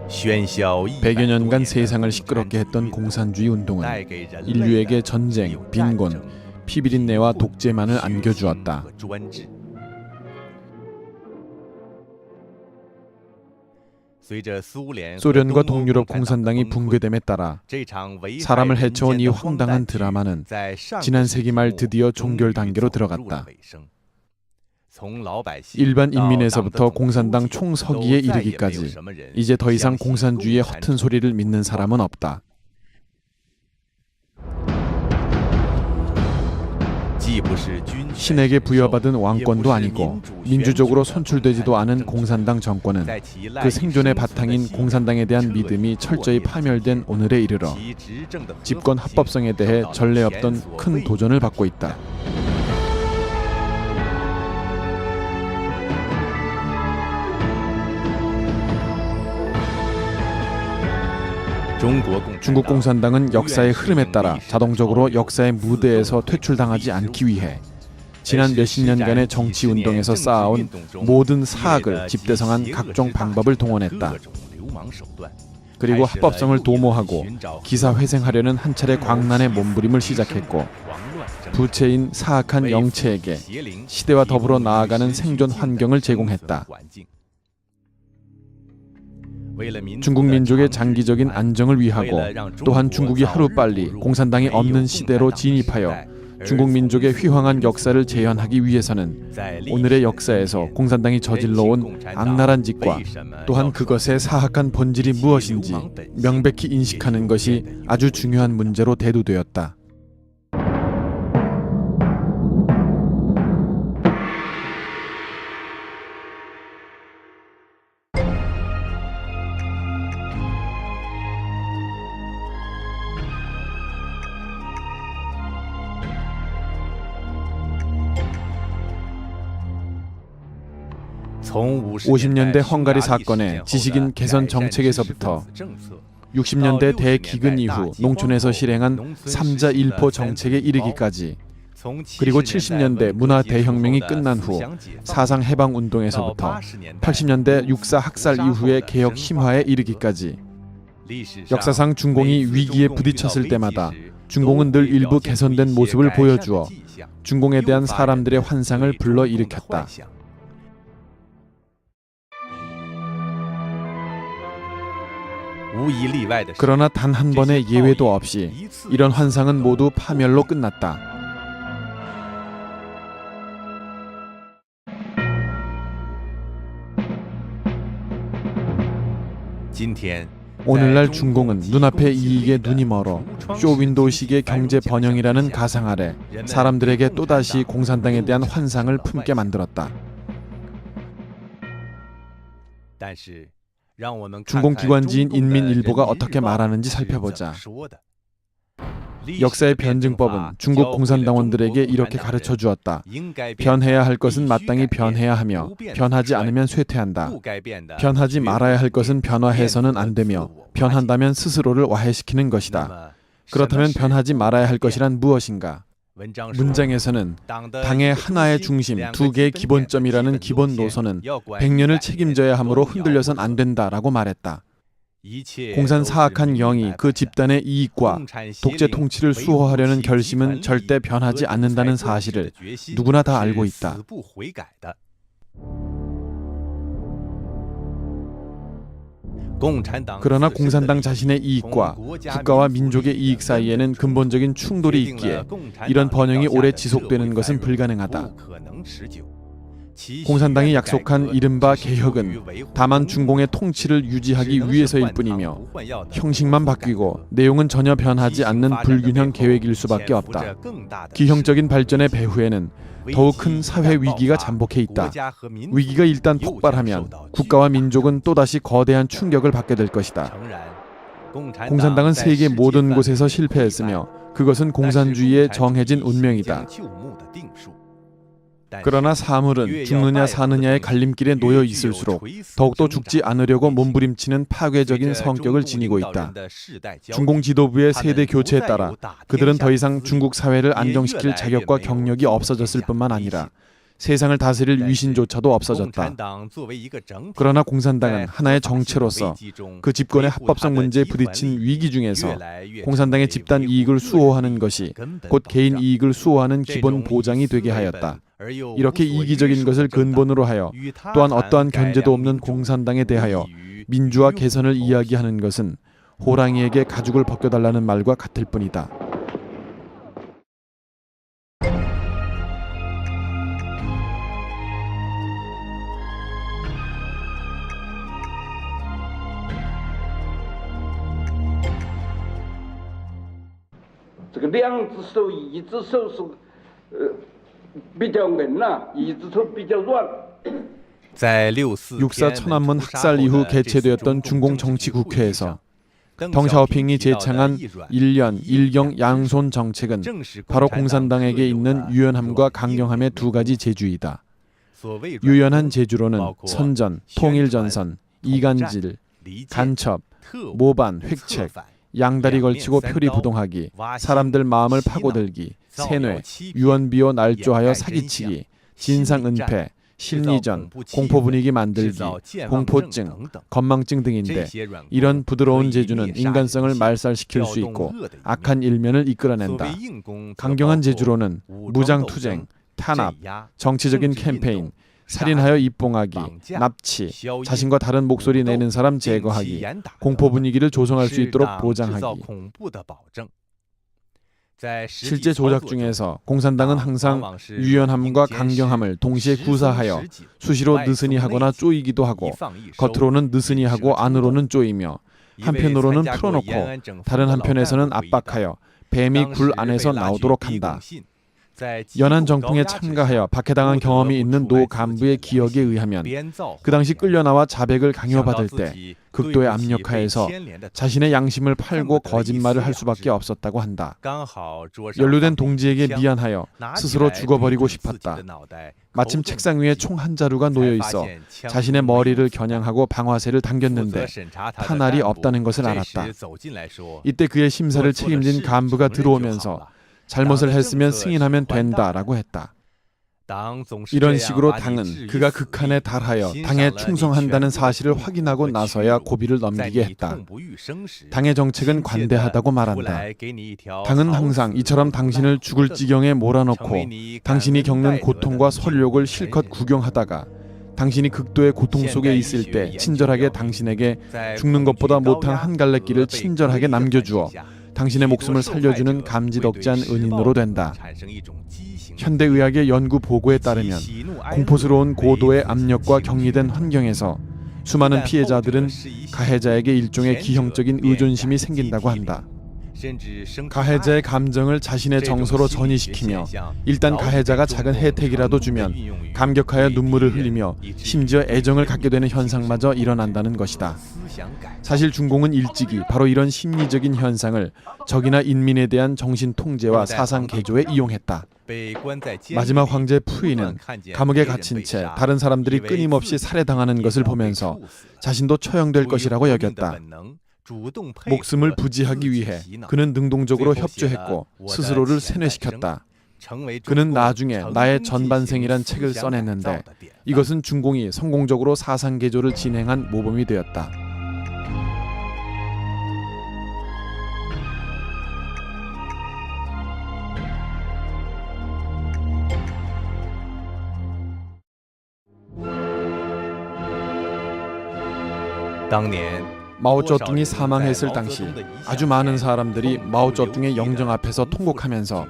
100여 년간 세상을 시끄럽게 했던 공산주의 운동은 인류에게 전쟁, 빈곤, 피비린내와 독재만을 안겨주었다. 소련과 동유럽 공산당이 붕괴됨에 따라 사람을 해쳐온 이 황당한 드라마는 지난 세기 말 드디어 종결 단계로 들어갔다. 일반 인민에서부터 공산당 총서기에 이르기까지 이제 더 이상 공산주의의 허튼 소리를 믿는 사람은 없다. 신에게 부여받은 왕권도 아니고 민주적으로 선출되지도 않은 공산당 정권은 그 생존의 바탕인 공산당에 대한 믿음이 철저히 파멸된 오늘에 이르러 집권 합법성에 대해 전례 없던 큰 도전을 받고 있다. 중국 공산당은 역사의 흐름에 따라 자동적으로 역사의 무대에서 퇴출당하지 않기 위해 지난 몇십 년간의 정치 운동에서 쌓아온 모든 사학을 집대성한 각종 방법을 동원했다. 그리고 합법성을 도모하고 기사회생하려는 한 차례 광란의 몸부림을 시작했고, 부채인 사악한 영체에게 시대와 더불어 나아가는 생존 환경을 제공했다. 중국 민족의 장기적인 안정을 위하고 또한 중국이 하루빨리 공산당이 없는 시대로 진입하여 중국 민족의 휘황한 역사를 재현하기 위해서는 오늘의 역사에서 공산당이 저질러온 악랄한 짓과 또한 그것의 사악한 본질이 무엇인지 명백히 인식하는 것이 아주 중요한 문제로 대두되었다. (50년대) 헝가리 사건의 지식인 개선 정책에서부터 60년대 대기근 이후 농촌에서 실행한 3자 1포 정책에 이르기까지, 그리고 70년대 문화 대혁명이 끝난 후 사상 해방 운동에서부터 80년대 육사 학살 이후의 개혁 심화에 이르기까지, 역사상 중공이 위기에 부딪혔을 때마다 중공은 늘 일부 개선된 모습을 보여주어 중공에 대한 사람들의 환상을 불러일으켰다. 그러나 단 한 번의 예외도 없이 이런 환상은 모두 파멸로 끝났다. 오늘날 중공은 눈앞의 이익에 눈이 멀어 쇼윈도우식의 경제 번영이라는 가상 아래 사람들에게 또다시 공산당에 대한 환상을 품게 만들었다. 중공 기관지인 인민일보가 어떻게 말하는지 살펴보자. 역사의 변증법은 중국 공산당원들에게 이렇게 가르쳐 주었다. 변해야 할 것은 마땅히 변해야 하며 변하지 않으면 쇠퇴한다. 변하지 말아야 할 것은 변화해서는 안 되며 변한다면 스스로를 와해시키는 것이다. 그렇다면 변하지 말아야 할 것이란 무엇인가? 문장에서는 당의 하나의 중심, 두 개의 기본점이라는 기본 노선은 100년을 책임져야 하므로 흔들려선 안 된다라고 말했다. 공산 사악한 영이 그 집단의 이익과 독재 통치를 수호하려는 결심은 절대 변하지 않는다는 사실을 누구나 다 알고 있다. 그러나 공산당 자신의 이익과 국가와 민족의 이익 사이에는 근본적인 충돌이 있기에 이런 번영이 오래 지속되는 것은 불가능하다. 공산당이 약속한 이른바 개혁은 다만 중공의 통치를 유지하기 위해서일 뿐이며 형식만 바뀌고 내용은 전혀 변하지 않는 불균형 계획일 수밖에 없다. 기형적인 발전의 배후에는 더욱 큰 사회 위기가 잠복해 있다. 위기가 일단 폭발하면 국가와 민족은 또다시 거대한 충격을 받게 될 것이다. 공산당은 세계 모든 곳에서 실패했으며 그것은 공산주의의 정해진 운명이다. 그러나 사물은 죽느냐 사느냐의 갈림길에 놓여 있을수록 더욱더 죽지 않으려고 몸부림치는 파괴적인 성격을 지니고 있다. 중공 지도부의 세대 교체에 따라 그들은 더 이상 중국 사회를 안정시킬 자격과 경력이 없어졌을 뿐만 아니라 세상을 다스릴 위신조차도 없어졌다. 그러나 공산당은 하나의 정체로서 그 집권의 합법성 문제에 부딪힌 위기 중에서 공산당의 집단 이익을 수호하는 것이 곧 개인 이익을 수호하는 기본 보장이 되게 하였다. 이렇게 이기적인 것을 근본으로 하여 또한 어떠한 견제도 없는 공산당에 대하여 민주화 개선을 이야기하는 것은 호랑이에게 가죽을 벗겨달라는 말과 같을 뿐이다. 육사 천안문 학살 이후 개최되었던 중공 정치국회에서 덩샤오핑이 제창한 1년 1경 양손 정책은 바로 공산당에게 있는 유연함과 강경함의 두 가지 재주이다. 유연한 재주로는 선전, 통일전선, 이간질, 간첩, 모반, 획책, 양다리 걸치고 표리부동하기, 사람들 마음을 파고들기, 세뇌, 유언비어 날조하여 사기치기, 진상은폐, 심리전, 공포분위기 만들기, 공포증, 건망증 등인데 이런 부드러운 재주는 인간성을 말살시킬 수 있고 악한 일면을 이끌어낸다. 강경한 재주로는 무장투쟁, 탄압, 정치적인 캠페인, 살인하여 입봉하기, 납치, 자신과 다른 목소리 내는 사람 제거하기, 공포 분위기를 조성할 수 있도록 보장하기. 실제 조작 중에서 공산당은 항상 유연함과 강경함을 동시에 구사하여 수시로 느슨히 하거나 쪼이기도 하고 겉으로는 느슨히 하고 안으로는 쪼이며 한편으로는 풀어놓고 다른 한편에서는 압박하여 뱀이 굴 안에서 나오도록 한다. 연안 정풍에 참가하여 박해당한 경험이 있는 노 간부의 기억에 의하면 그 당시 끌려나와 자백을 강요받을 때 극도의 압력하에서 자신의 양심을 팔고 거짓말을 할 수밖에 없었다고 한다. 연루된 동지에게 미안하여 스스로 죽어버리고 싶었다. 마침 책상 위에 총 한 자루가 놓여 있어 자신의 머리를 겨냥하고 방아쇠를 당겼는데 탄알이 없다는 것을 알았다. 이때 그의 심사를 책임진 간부가 들어오면서 잘못을 했으면 승인하면 된다라고 했다. 이런 식으로 당은 그가 극한에 달하여 당에 충성한다는 사실을 확인하고 나서야 고비를 넘기게 했다. 당의 정책은 관대하다고 말한다. 당은 항상 이처럼 당신을 죽을 지경에 몰아넣고 당신이 겪는 고통과 설욕을 실컷 구경하다가 당신이 극도의 고통 속에 있을 때 친절하게 당신에게 죽는 것보다 못한 한 갈래 길을 친절하게 남겨주어 당신의 목숨을 살려주는 감지덕지한 은인으로 된다. 현대의학의 연구 보고에 따르면 공포스러운 고도의 압력과 격리된 환경에서 수많은 피해자들은 가해자에게 일종의 기형적인 의존심이 생긴다고 한다. 가해자의 감정을 자신의 정서로 전이시키며 일단 가해자가 작은 혜택이라도 주면 감격하여 눈물을 흘리며 심지어 애정을 갖게 되는 현상마저 일어난다는 것이다. 사실 중공은 일찍이 바로 이런 심리적인 현상을 적이나 인민에 대한 정신 통제와 사상 개조에 이용했다. 마지막 황제 푸이는 감옥에 갇힌 채 다른 사람들이 끊임없이 살해당하는 것을 보면서 자신도 처형될 것이라고 여겼다. 목숨을 부지하기 위해 그는 능동적으로 협조했고 스스로를 세뇌시켰다. 그는 나중에 나의 전반생이란 책을 써냈는데 이것은 중공이 성공적으로 사상개조를 진행한 모범이 되었다. 마오쩌둥이 사망했을 당시 아주 많은 사람들이 마오쩌둥의 영정 앞에서 통곡하면서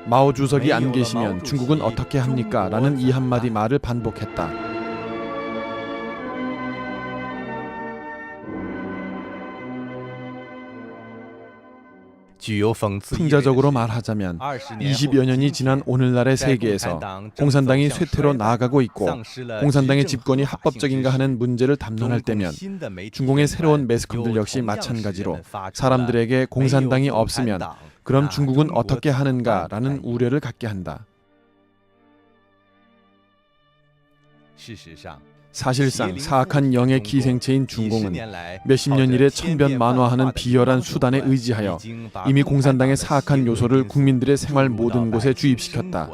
마오 주석이 안 계시면 중국은 어떻게 합니까? 라는 이 한마디 말을 반복했다. 풍자적으로 말하자면 20여 년이 지난 오늘날의 세계에서 공산당이 쇠퇴로 나아가고 있고 공산당의 집권이 합법적인가 하는 문제를 담론할 때면 중공의 새로운 매스컴들 역시 마찬가지로 사람들에게 공산당이 없으면 그럼 중국은 어떻게 하는가라는 우려를 갖게 한다. 사실상 사악한 영의 기생체인 중공은 몇십 년 이래 천변만화하는 비열한 수단에 의지하여 이미 공산당의 사악한 요소를 국민들의 생활 모든 곳에 주입시켰다.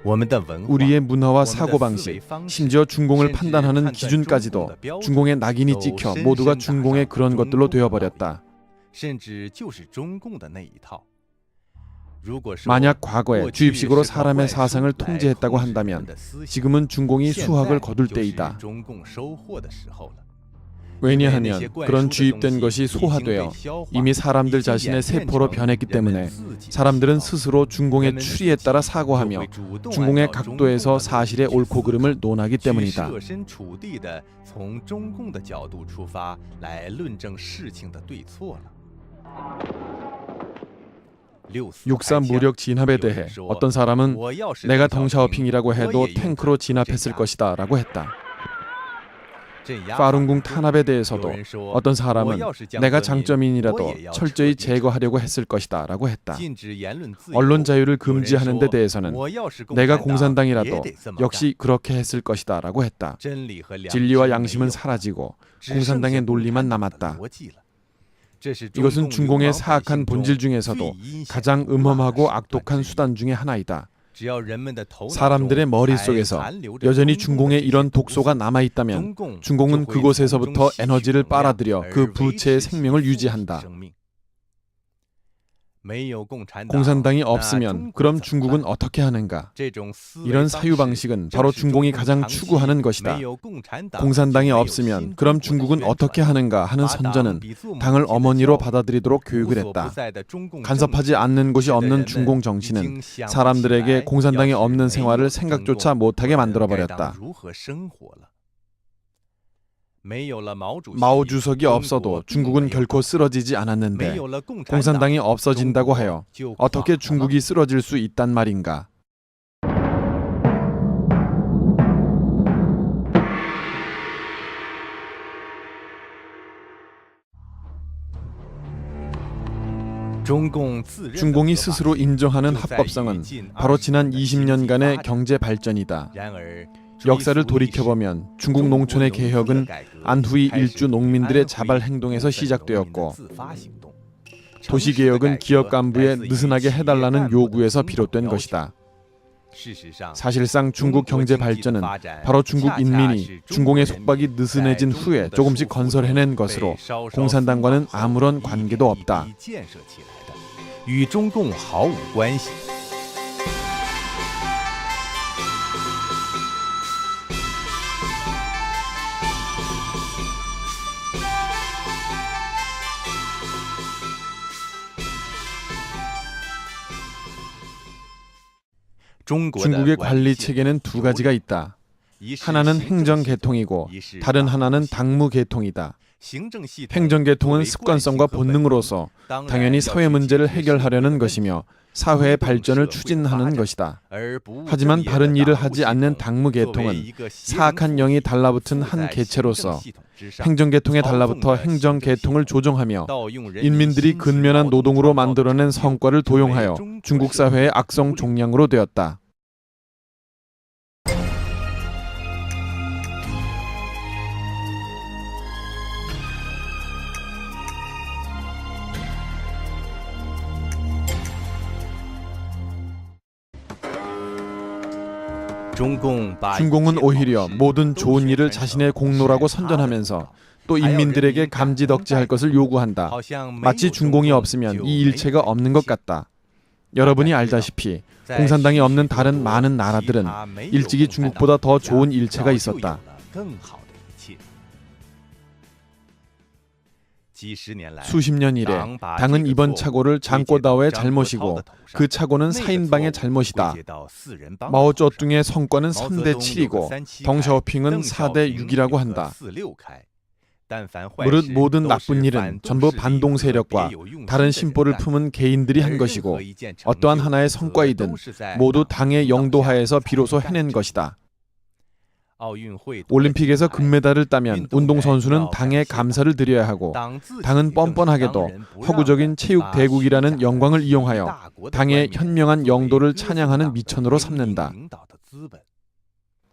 우리의 문화와 사고방식, 심지어 중공을 판단하는 기준까지도 중공의 낙인이 찍혀 모두가 중공의 그런 것들로 되어버렸다. 만약 과거에 주입식으로 사람의 사상을 통제했다고 한다면 지금은 중공이 수확을 거둘 때이다. 왜냐하면 그런 주입된 것이 소화되어 이미 사람들 자신의 세포로 변했기 때문에 사람들은 스스로 중공의 추리에 따라 사고하며 중공의 각도에서 사실의 옳고 그름을 논하기 때문이다. 육사 무력 진압에 대해 어떤 사람은 내가 덩샤오핑이라고 해도 탱크로 진압했을 것이다 라고 했다. 파룬궁 탄압에 대해서도 어떤 사람은 내가 장점인이라도 철저히 제거하려고 했을 것이다 라고 했다. 언론 자유를 금지하는 데 대해서는 내가 공산당이라도 역시 그렇게 했을 것이다 라고 했다. 진리와 양심은 사라지고 공산당의 논리만 남았다. 이것은 중공의 사악한 본질 중에서도 가장 음험하고 악독한 수단 중의 하나이다. 사람들의 머릿속에서 여전히 중공의 이런 독소가 남아있다면 중공은 그곳에서부터 에너지를 빨아들여 그 부채의 생명을 유지한다. 공산당이 없으면 그럼 중국은 어떻게 하는가? 이런 사유방식은 바로 중공이 가장 추구하는 것이다. 공산당이 없으면 그럼 중국은 어떻게 하는가 하는 선전은 당을 어머니로 받아들이도록 교육을 했다. 간섭하지 않는 곳이 없는 중공 정치는 사람들에게 공산당이 없는 생활을 생각조차 못하게 만들어버렸다. 마오 주석이 없어도 중국은 결코 쓰러지지 않았는데 공산당이 없어진다고 하여 어떻게 중국이 쓰러질 수 있단 말인가? 중공이 스스로 인정하는 합법성은 바로 지난 20년간의 경제 발전이다. 역사를 돌이켜보면 중국 농촌의 개혁은 안후이 일주 농민들의 자발 행동에서 시작되었고 도시개혁은 기업 간부의 느슨하게 해달라는 요구에서 비롯된 것이다. 사실상 중국 경제 발전은 바로 중국 인민이 중공의 속박이 느슨해진 후에 조금씩 건설해낸 것으로 공산당과는 아무런 관계도 없다. 중국의 관리 체계는 두 가지가 있다. 하나는 행정계통이고 다른 하나는 당무계통이다. 행정계통은 습관성과 본능으로서 당연히 사회 문제를 해결하려는 것이며 사회의 발전을 추진하는 것이다. 하지만 다른 일을 하지 않는 당무계통은 사악한 영이 달라붙은 한 개체로서 행정계통에 달라붙어 행정계통을 조정하며 인민들이 근면한 노동으로 만들어낸 성과를 도용하여 중국 사회의 악성 종량으로 되었다. 중공은 오히려 모든 좋은 일을 자신의 공로라고 선전하면서 또 인민들에게 감지덕지할 것을 요구한다. 마치 중공이 없으면 이 일체가 없는 것 같다. 여러분이 알다시피 공산당이 없는 다른 많은 나라들은 일찍이 중국보다 더 좋은 일체가 있었다. 수십 년 이래 당은 이번 착오를 장꼬다오의 잘못이고 그 착오는 사인방의 잘못이다. 마오쩌둥의 성과는 3대 7이고 덩샤오핑은 4대 6이라고 한다. 무릇 모든 나쁜 일은 전부 반동 세력과 다른 심보를 품은 개인들이 한 것이고 어떠한 하나의 성과이든 모두 당의 영도하에서 비로소 해낸 것이다. 올림픽에서 금메달을 따면 운동선수는 당에 감사를 드려야 하고 당은 뻔뻔하게도 허구적인 체육대국이라는 영광을 이용하여 당의 현명한 영도를 찬양하는 미천으로 삼는다.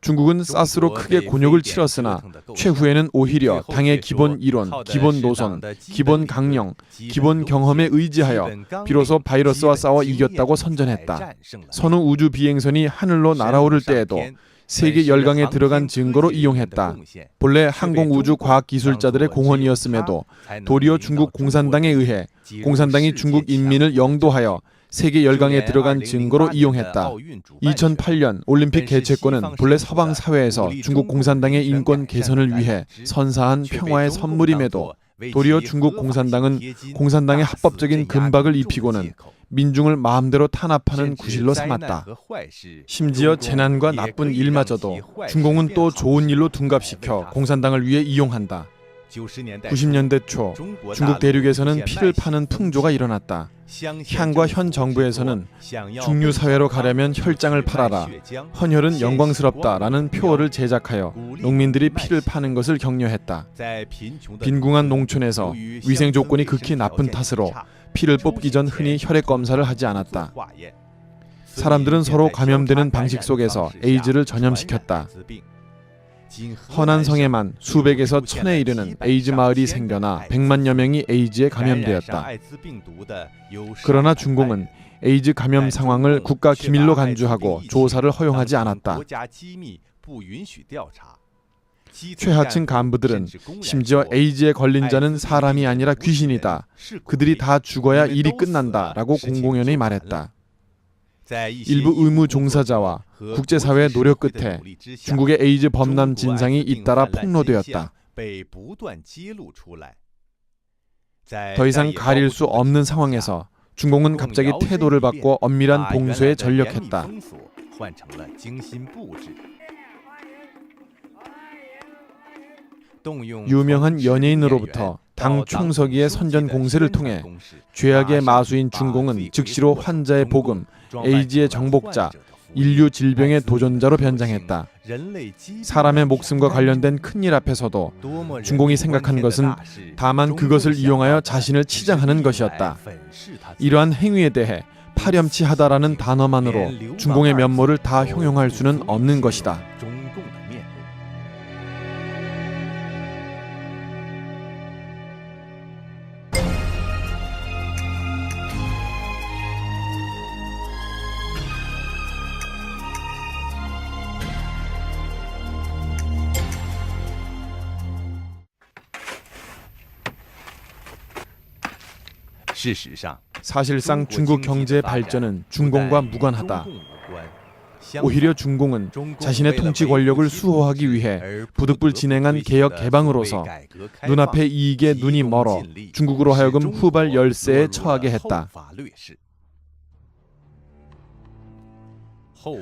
중국은 사스로 크게 곤욕을 치렀으나 최후에는 오히려 당의 기본 이론, 기본 노선, 기본 강령, 기본 경험에 의지하여 비로소 바이러스와 싸워 이겼다고 선전했다. 선우 우주 비행선이 하늘로 날아오를 때에도 세계 열강에 들어간 증거로 이용했다. 본래 항공우주과학기술자들의 공헌이었음에도 도리어 중국 공산당에 의해 공산당이 중국 인민을 영도하여 세계 열강에 들어간 증거로 이용했다. 2008년 올림픽 개최권은 본래 서방 사회에서 중국 공산당의 인권 개선을 위해 선사한 평화의 선물임에도 도리어 중국 공산당은 공산당의 합법적인 금박을 입히고는 민중을 마음대로 탄압하는 구실로 삼았다. 심지어 재난과 나쁜 일마저도 중공은 또 좋은 일로 둔갑시켜 공산당을 위해 이용한다. 90년대 초 중국 대륙에서는 피를 파는 풍조가 일어났다. 향과 현 정부에서는 중류 사회로 가려면 혈장을 팔아라, 헌혈은 영광스럽다라는 표어를 제작하여 농민들이 피를 파는 것을 격려했다. 빈궁한 농촌에서 위생 조건이 극히 나쁜 탓으로 피를 뽑기 전 흔히 혈액 검사를 하지 않았다. 사람들은 서로 감염되는 방식 속에서 에이즈를 전염시켰다. 허난성에만 수백에서 천에 이르는 에이즈 마을이 생겨나 100만여 명이 에이즈에 감염되었다. 그러나 중공은 에이즈 감염 상황을 국가 기밀로 간주하고 조사를 허용하지 않았다. 최하층 간부들은 심지어 에이즈에 걸린 자는 사람이 아니라 귀신이다. 그들이 다 죽어야 일이 끝난다 라고 공공연히 말했다. 일부 의무 종사자와 국제사회의 노력 끝에 중국의 에이즈 범람 진상이 잇따라 폭로되었다. 더 이상 가릴 수 없는 상황에서 중공은 갑자기 태도를 바꿔 엄밀한 봉쇄에 전력했다. 유명한 연예인으로부터 당 총서기의 선전 공세를 통해 죄악의 마수인 중공은 즉시로 환자의 복음, 에이즈의 정복자, 인류 질병의 도전자로 변장했다. 사람의 목숨과 관련된 큰일 앞에서도 중공이 생각한 것은 다만 그것을 이용하여 자신을 치장하는 것이었다. 이러한 행위에 대해 파렴치하다라는 단어만으로 중공의 면모를 다 형용할 수는 없는 것이다. 사실상 중국 경제의 발전은 중공과 무관하다. 오히려 중공은 자신의 통치 권력을 수호하기 위해 부득불 진행한 개혁 개방으로서 눈앞의 이익에 눈이 멀어 중국으로 하여금 후발 열세에 처하게 했다.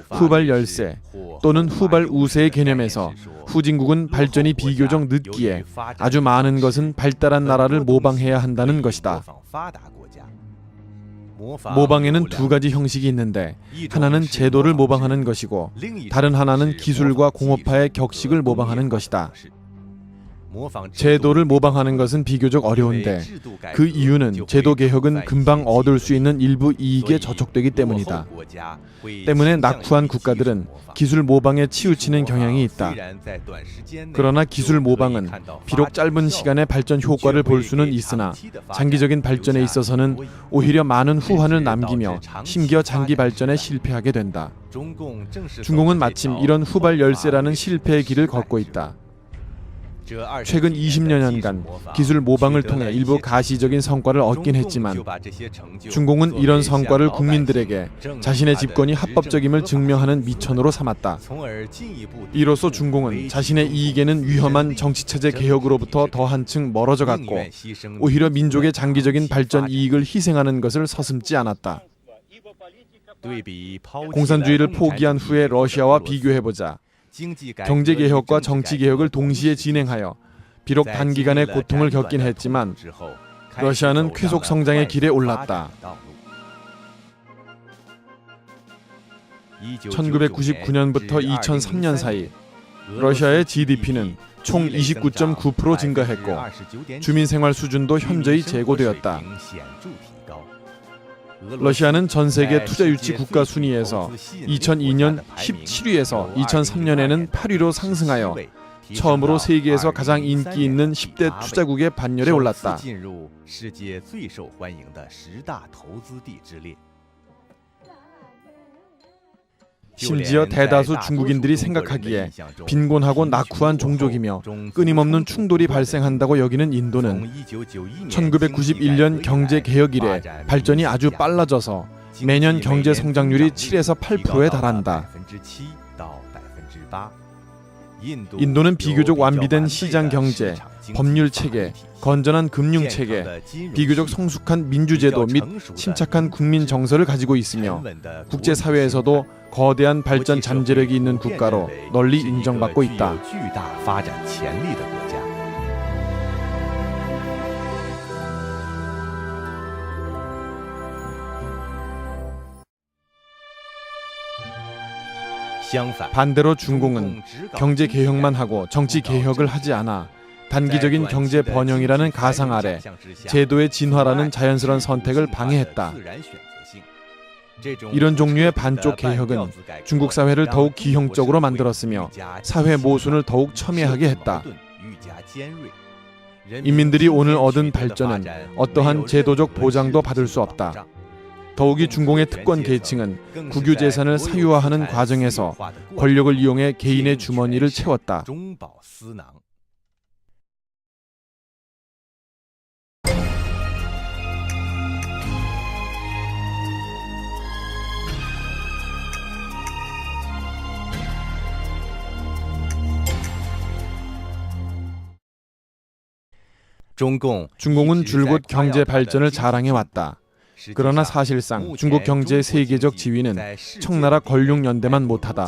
후발 열세 또는 후발 우세의 개념에서 후진국은 발전이 비교적 늦기에 아주 많은 것은 발달한 나라를 모방해야 한다는 것이다. 모방에는 두 가지 형식이 있는데 하나는 제도를 모방하는 것이고 다른 하나는 기술과 공업화의 격식을 모방하는 것이다. 제도를 모방하는 것은 비교적 어려운데 그 이유는 제도 개혁은 금방 얻을 수 있는 일부 이익에 저촉되기 때문이다. 때문에 낙후한 국가들은 기술 모방에 치우치는 경향이 있다. 그러나 기술 모방은 비록 짧은 시간에 발전 효과를 볼 수는 있으나 장기적인 발전에 있어서는 오히려 많은 후환을 남기며 심기어 장기 발전에 실패하게 된다. 중공은 마침 이런 후발 열세라는 실패의 길을 걷고 있다. 최근 20여년간 기술 모방을 통해 일부 가시적인 성과를 얻긴 했지만 중공은 이런 성과를 국민들에게 자신의 집권이 합법적임을 증명하는 미천으로 삼았다. 이로써 중공은 자신의 이익에는 위험한 정치체제 개혁으로부터 더 한층 멀어져 갔고 오히려 민족의 장기적인 발전 이익을 희생하는 것을 서슴지 않았다. 공산주의를 포기한 후에 러시아와 비교해보자. 경제개혁과 정치개혁을 동시에 진행하여 비록 단기간에 고통을 겪긴 했지만 러시아는 쾌속 성장의 길에 올랐다. 1999년부터 2003년 사이 러시아의 GDP는 총 29.9% 증가했고 주민생활 수준도 현저히 제고되었다. 러시아는 전 세계 투자 유치 국가 순위에서 2002년 17위에서 2003년에는 8위로 상승하여 처음으로 세계에서 가장 인기 있는 10대 투자국의 반열에 올랐다. 심지어 대다수 중국인들이 생각하기에 빈곤하고 낙후한 종족이며 끊임없는 충돌이 발생한다고 여기는 인도는 1991년 경제개혁 이래 발전이 아주 빨라져서 매년 경제 성장률이 7에서 8%에 달한다. 인도는 비교적 완비된 시장 경제, 법률 체계, 건전한 금융 체계, 비교적 성숙한 민주제도 및 침착한 국민 정서를 가지고 있으며 국제 사회에서도 거대한 발전 잠재력이 있는 국가로 널리 인정받고 있다. 반대로 중공은 경제 개혁만 하고 정치 개혁을 하지 않아 단기적인 경제 번영이라는 가상 아래 제도의 진화라는 자연스러운 선택을 방해했다. 이런 종류의 반쪽 개혁은 중국 사회를 더욱 기형적으로 만들었으며 사회 모순을 더욱 첨예하게 했다. 인민들이 오늘 얻은 발전은 어떠한 제도적 보장도 받을 수 없다. 더욱이 중공의 특권 계층은 국유재산을 사유화하는 과정에서 권력을 이용해 개인의 주머니를 채웠다. 중공은 줄곧 경제 발전을 자랑해왔다. 그러나 사실상 중국 경제의 세계적 지위는 청나라 권룡연대만 못하다.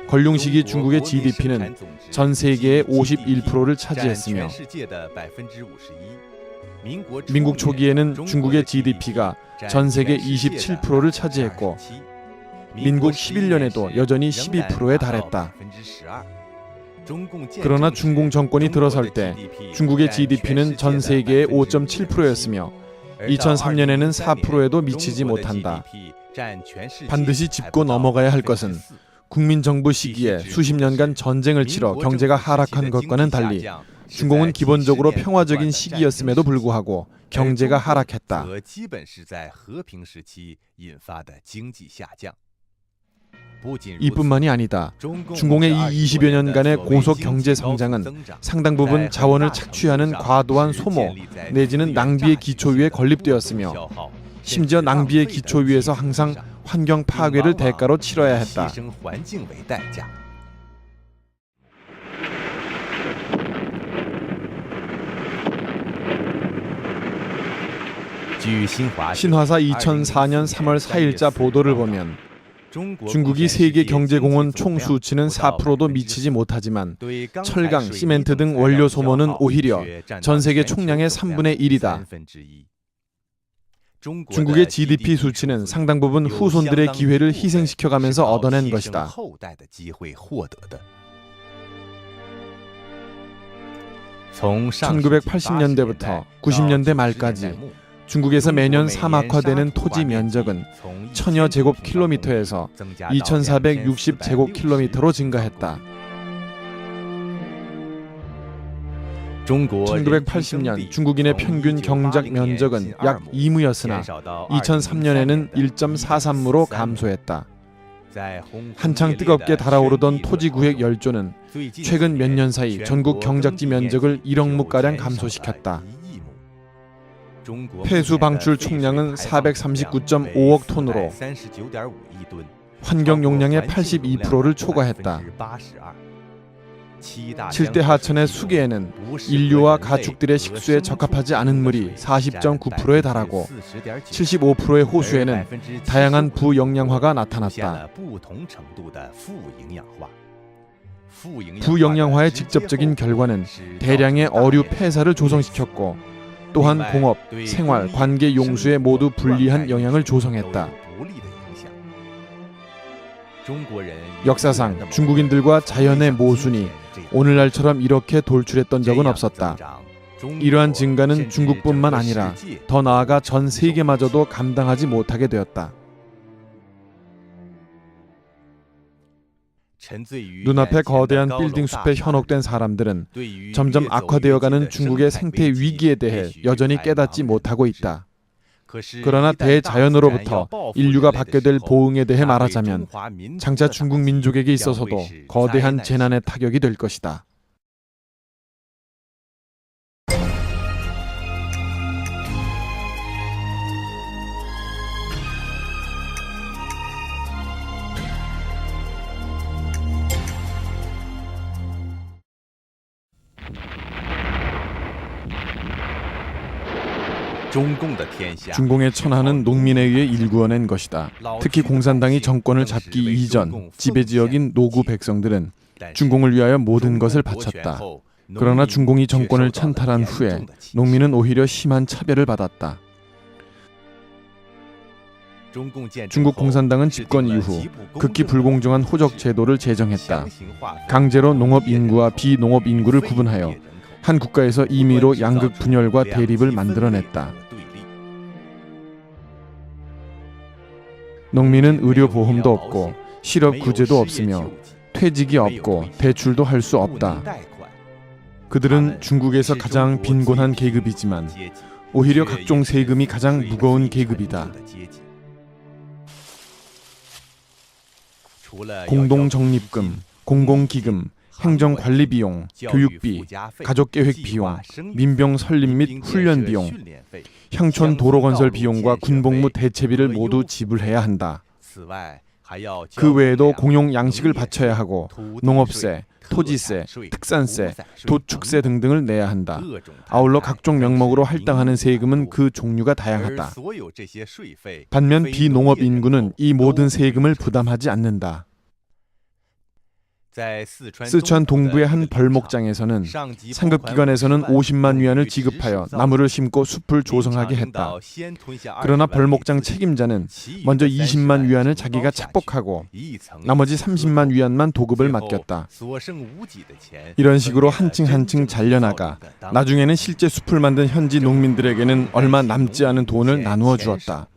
권룡 시기 중국의 GDP는 전 세계의 51%를 차지했으며 민국 초기에는 중국의 GDP가 전 세계 27%를 차지했고 민국 11년에도 여전히 12%에 달했다. 그러나 중공 정권이 들어설 때 중국의 GDP는 전 세계의 5.7%였으며 2003년에는 4%에도 미치지 못한다. 반드시 짚고 넘어가야 할 것은 국민정부 시기에 수십 년간 전쟁을 치러 경제가 하락한 것과는 달리 중공은 기본적으로 평화적인 시기였음에도 불구하고 경제가 하락했다. 이뿐만이 아니다. 중공의 이 20여 년간의 고속 경제 성장은 상당 부분 자원을 착취하는 과도한 소모 내지는 낭비의 기초 위에 건립되었으며 심지어 낭비의 기초 위에서 항상 환경 파괴를 대가로 치러야 했다. 신화사 2004년 3월 4일자 보도를 보면 중국이 세계 경제공헌 총 수치는 4%도 미치지 못하지만 철강, 시멘트 등 원료 소모는 오히려 전 세계 총량의 3분의 1이다. 중국의 GDP 수치는 상당 부분 후손들의 기회를 희생시켜가면서 얻어낸 것이다. 1980년대부터 90년대 말까지 중국에서 매년 사막화되는 토지 면적은 1000여 제곱킬로미터에서 2460제곱킬로미터로 증가했다. 1980년 중국인의 평균 경작 면적은 약 2무였으나 2003년에는 1.43무로 감소했다. 한창 뜨겁게 달아오르던 토지구획 열조는 최근 몇 년 사이 전국 경작지 면적을 1억무가량 감소시켰다. 폐수 방출 총량은 439.5억 톤으로 환경 용량의 82%를 초과했다. 7대 하천의 수계에는 인류와 가축들의 식수에 적합하지 않은 물이 40.9%에 달하고 75%의 호수에는 다양한 부영양화가 나타났다. 부영양화의 직접적인 결과는 대량의 어류 폐사를 조성시켰고 또한 공업, 생활, 관계 용수에 모두 불리한 영향을 조성했다. 역사상 중국인들과 자연의 모순이 오늘날처럼 이렇게 돌출했던 적은 없었다. 이러한 증가는 중국뿐만 아니라 더 나아가 전 세계마저도 감당하지 못하게 되었다. 눈앞에 거대한 빌딩 숲에 현혹된 사람들은 점점 악화되어가는 중국의 생태 위기에 대해 여전히 깨닫지 못하고 있다. 그러나 대자연으로부터 인류가 받게 될 보응에 대해 말하자면 장차 중국 민족에게 있어서도 거대한 재난의 타격이 될 것이다. 중공의 천하는 농민에 의해 일구어낸 것이다. 특히 공산당이 정권을 잡기 이전 지배지역인 노구 백성들은 중공을 위하여 모든 것을 바쳤다. 그러나 중공이 정권을 찬탈한 후에 농민은 오히려 심한 차별을 받았다. 중국 공산당은 집권 이후 극히 불공정한 호적 제도를 제정했다. 강제로 농업 인구와 비농업 인구를 구분하여 한 국가에서 임의로 양극 분열과 대립을 만들어냈다. 농민은 의료보험도 없고 실업 구제도 없으며 퇴직이 없고 대출도 할 수 없다. 그들은 중국에서 가장 빈곤한 계급이지만 오히려 각종 세금이 가장 무거운 계급이다. 공동적립금, 공공기금, 행정관리비용, 교육비, 가족계획비용, 민병 설립 및 훈련비용, 향촌 도로건설 비용과 군복무 대체비를 모두 지불해야 한다. 그 외에도 공용 양식을 바쳐야 하고 농업세, 토지세, 특산세, 도축세 등등을 내야 한다. 아울러 각종 명목으로 할당하는 세금은 그 종류가 다양하다. 반면 비농업 인구는 이 모든 세금을 부담하지 않는다. 스촨 동부의 한 벌목장에서는 상급기관에서는 50만 위안을 지급하여 나무를 심고 숲을 조성하게 했다. 그러나 벌목장 책임자는 먼저 20만 위안을 자기가 착복하고 나머지 30만 위안만 도급을 맡겼다. 이런 식으로 한층 한층 잘려나가 나중에는 실제 숲을 만든 현지 농민들에게는 얼마 남지 않은 돈을 나누어 주었다.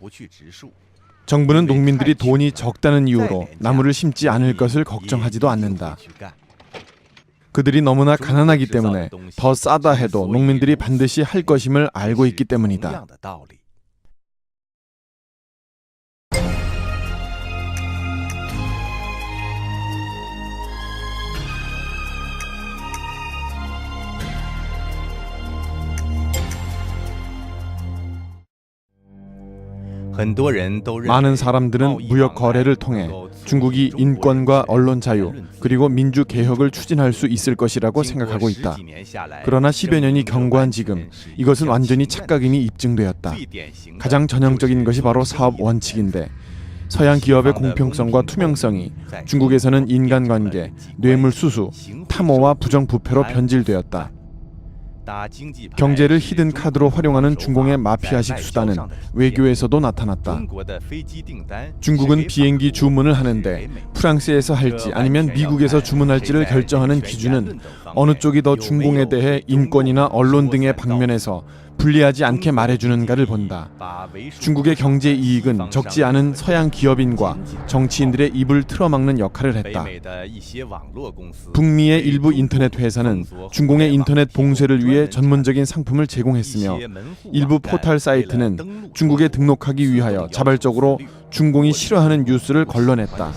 정부는 농민들이 돈이 적다는 이유로 나무를 심지 않을 것을 걱정하지도 않는다. 그들이 너무나 가난하기 때문에 더 싸다 해도 농민들이 반드시 할 것임을 알고 있기 때문이다. 많은 사람들은 무역 거래를 통해 중국이 인권과 언론 자유 그리고 민주 개혁을 추진할 수 있을 것이라고 생각하고 있다. 그러나 10여 년이 경과한 지금 이것은 완전히 착각임이 입증되었다. 가장 전형적인 것이 바로 사업 원칙인데 서양 기업의 공평성과 투명성이 중국에서는 인간관계, 뇌물 수수, 탐호와 부정부패로 변질되었다. 경제를 히든 카드로 활용하는 중공의 마피아식 수단은 외교에서도 나타났다. 중국은 비행기 주문을 하는데 프랑스에서 할지 아니면 미국에서 주문할지를 결정하는 기준은 어느 쪽이 더 중공에 대해 인권이나 언론 등의 방면에서 불리하지 않게 말해주는가를 본다. 중국의 경제 이익은 적지 않은 서양 기업인과 정치인들의 입을 틀어막는 역할을 했다. 북미의 일부 인터넷 회사는 중공의 인터넷 봉쇄를 위해 전문적인 상품을 제공했으며 일부 포털 사이트는 중국에 등록하기 위하여 자발적으로 중공이 싫어하는 뉴스를 걸러냈다.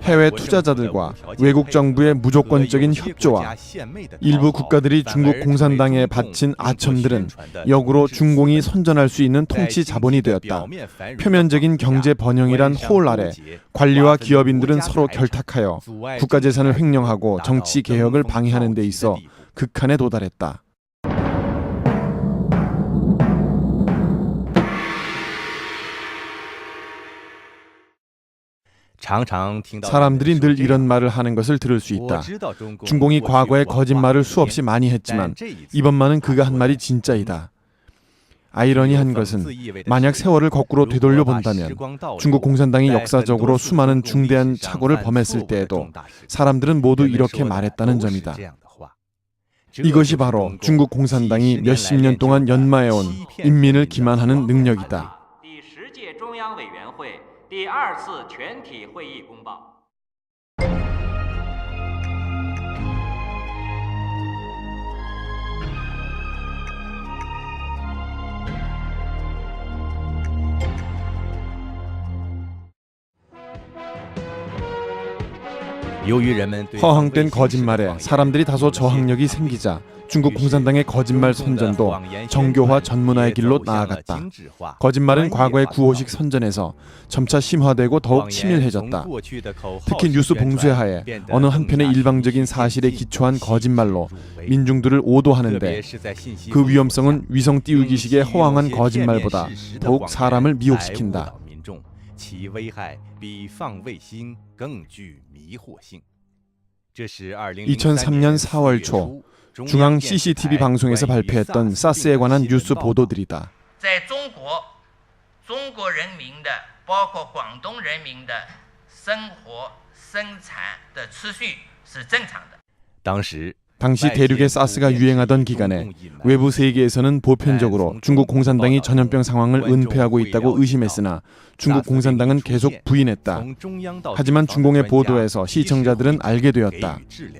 해외 투자자들과 외국 정부의 무조건적인 협조와 일부 국가들이 중국 공산당에 바친 아첨들은 역으로 중공이 선전할 수 있는 통치 자본이 되었다. 표면적인 경제 번영이란 호울 아래 관리와 기업인들은 서로 결탁하여 국가 재산을 횡령하고 정치 개혁을 방해하는 데 있어 극한에 도달했다. 사람들이 늘 이런 말을 하는 것을 들을 수 있다. 중공이 과거에 거짓말을 수없이 많이 했지만 이번만은 그가 한 말이 진짜이다. 아이러니한 것은 만약 세월을 거꾸로 되돌려 본다면 중국 공산당이 역사적으로 수많은 중대한 착오를 범했을 때에도 사람들은 모두 이렇게 말했다는 점이다. 이것이 바로 중국 공산당이 몇십 년 동안 연마해온 인민을 기만하는 능력이다. 허황된 거짓말에 사람들이 다소 저항력이 생기자 중국 공산당의 거짓말 선전도 정교화 전문화의 길로 나아갔다. 거짓말은 과거의 구호식 선전에서 점차 심화되고 더욱 치밀해졌다. 특히 뉴스 봉쇄하에 어느 한편의 일방적인 사실에 기초한 거짓말로 민중들을 오도하는데 그 위험성은 위성 띄우기식의 허황한 거짓말보다 더욱 사람을 미혹시킨다. 2003년 4월 초 중앙 CCTV 방송에서 발표했던 사스에 관한 뉴스 보도들이다. 당시 대륙의 사스가 유행하던 기간에 외부 세계에서는 보편적으로 중국 공산당이 전염병 상황을 은폐하고 있다고 의심했으나 중국 공산당은 계속 부인했다. 하지만 중공의 보도에서 시청자들은 알게 되었다.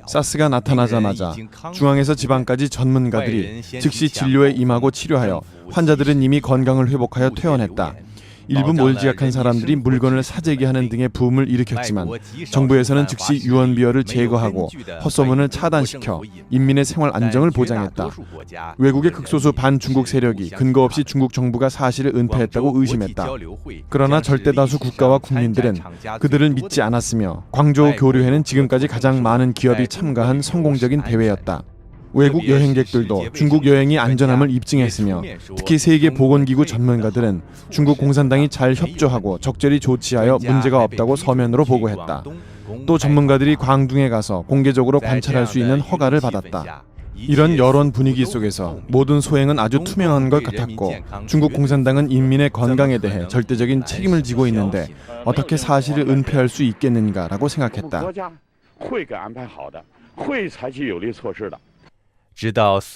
사스가 나타나자마자 중앙에서 지방까지 전문가들이 즉시 진료에 임하고 치료하여 환자들은 이미 건강을 회복하여 퇴원했다. 일부 몰지각한 사람들이 물건을 사재기 하는 등의 부음을 일으켰지만 정부에서는 즉시 유언비어를 제거하고 헛소문을 차단시켜 인민의 생활 안정을 보장했다. 외국의 극소수 반중국 세력이 근거 없이 중국 정부가 사실을 은폐했다고 의심했다. 그러나 절대다수 국가와 국민들은 그들을 믿지 않았으며 광저우 교류회는 지금까지 가장 많은 기업이 참가한 성공적인 대회였다. 외국 여행객들도 중국 여행이 안전함을 입증했으며 특히 세계보건기구 전문가들은 중국 공산당이 잘 협조하고 적절히 조치하여 문제가 없다고 서면으로 보고했다. 또 전문가들이 광둥에 가서 공개적으로 관찰할 수 있는 허가를 받았다. 이런 여론 분위기 속에서 모든 소행은 아주 투명한 것 같았고 중국 공산당은 인민의 건강에 대해 절대적인 책임을 지고 있는데 어떻게 사실을 은폐할 수 있겠는가라고 생각했다.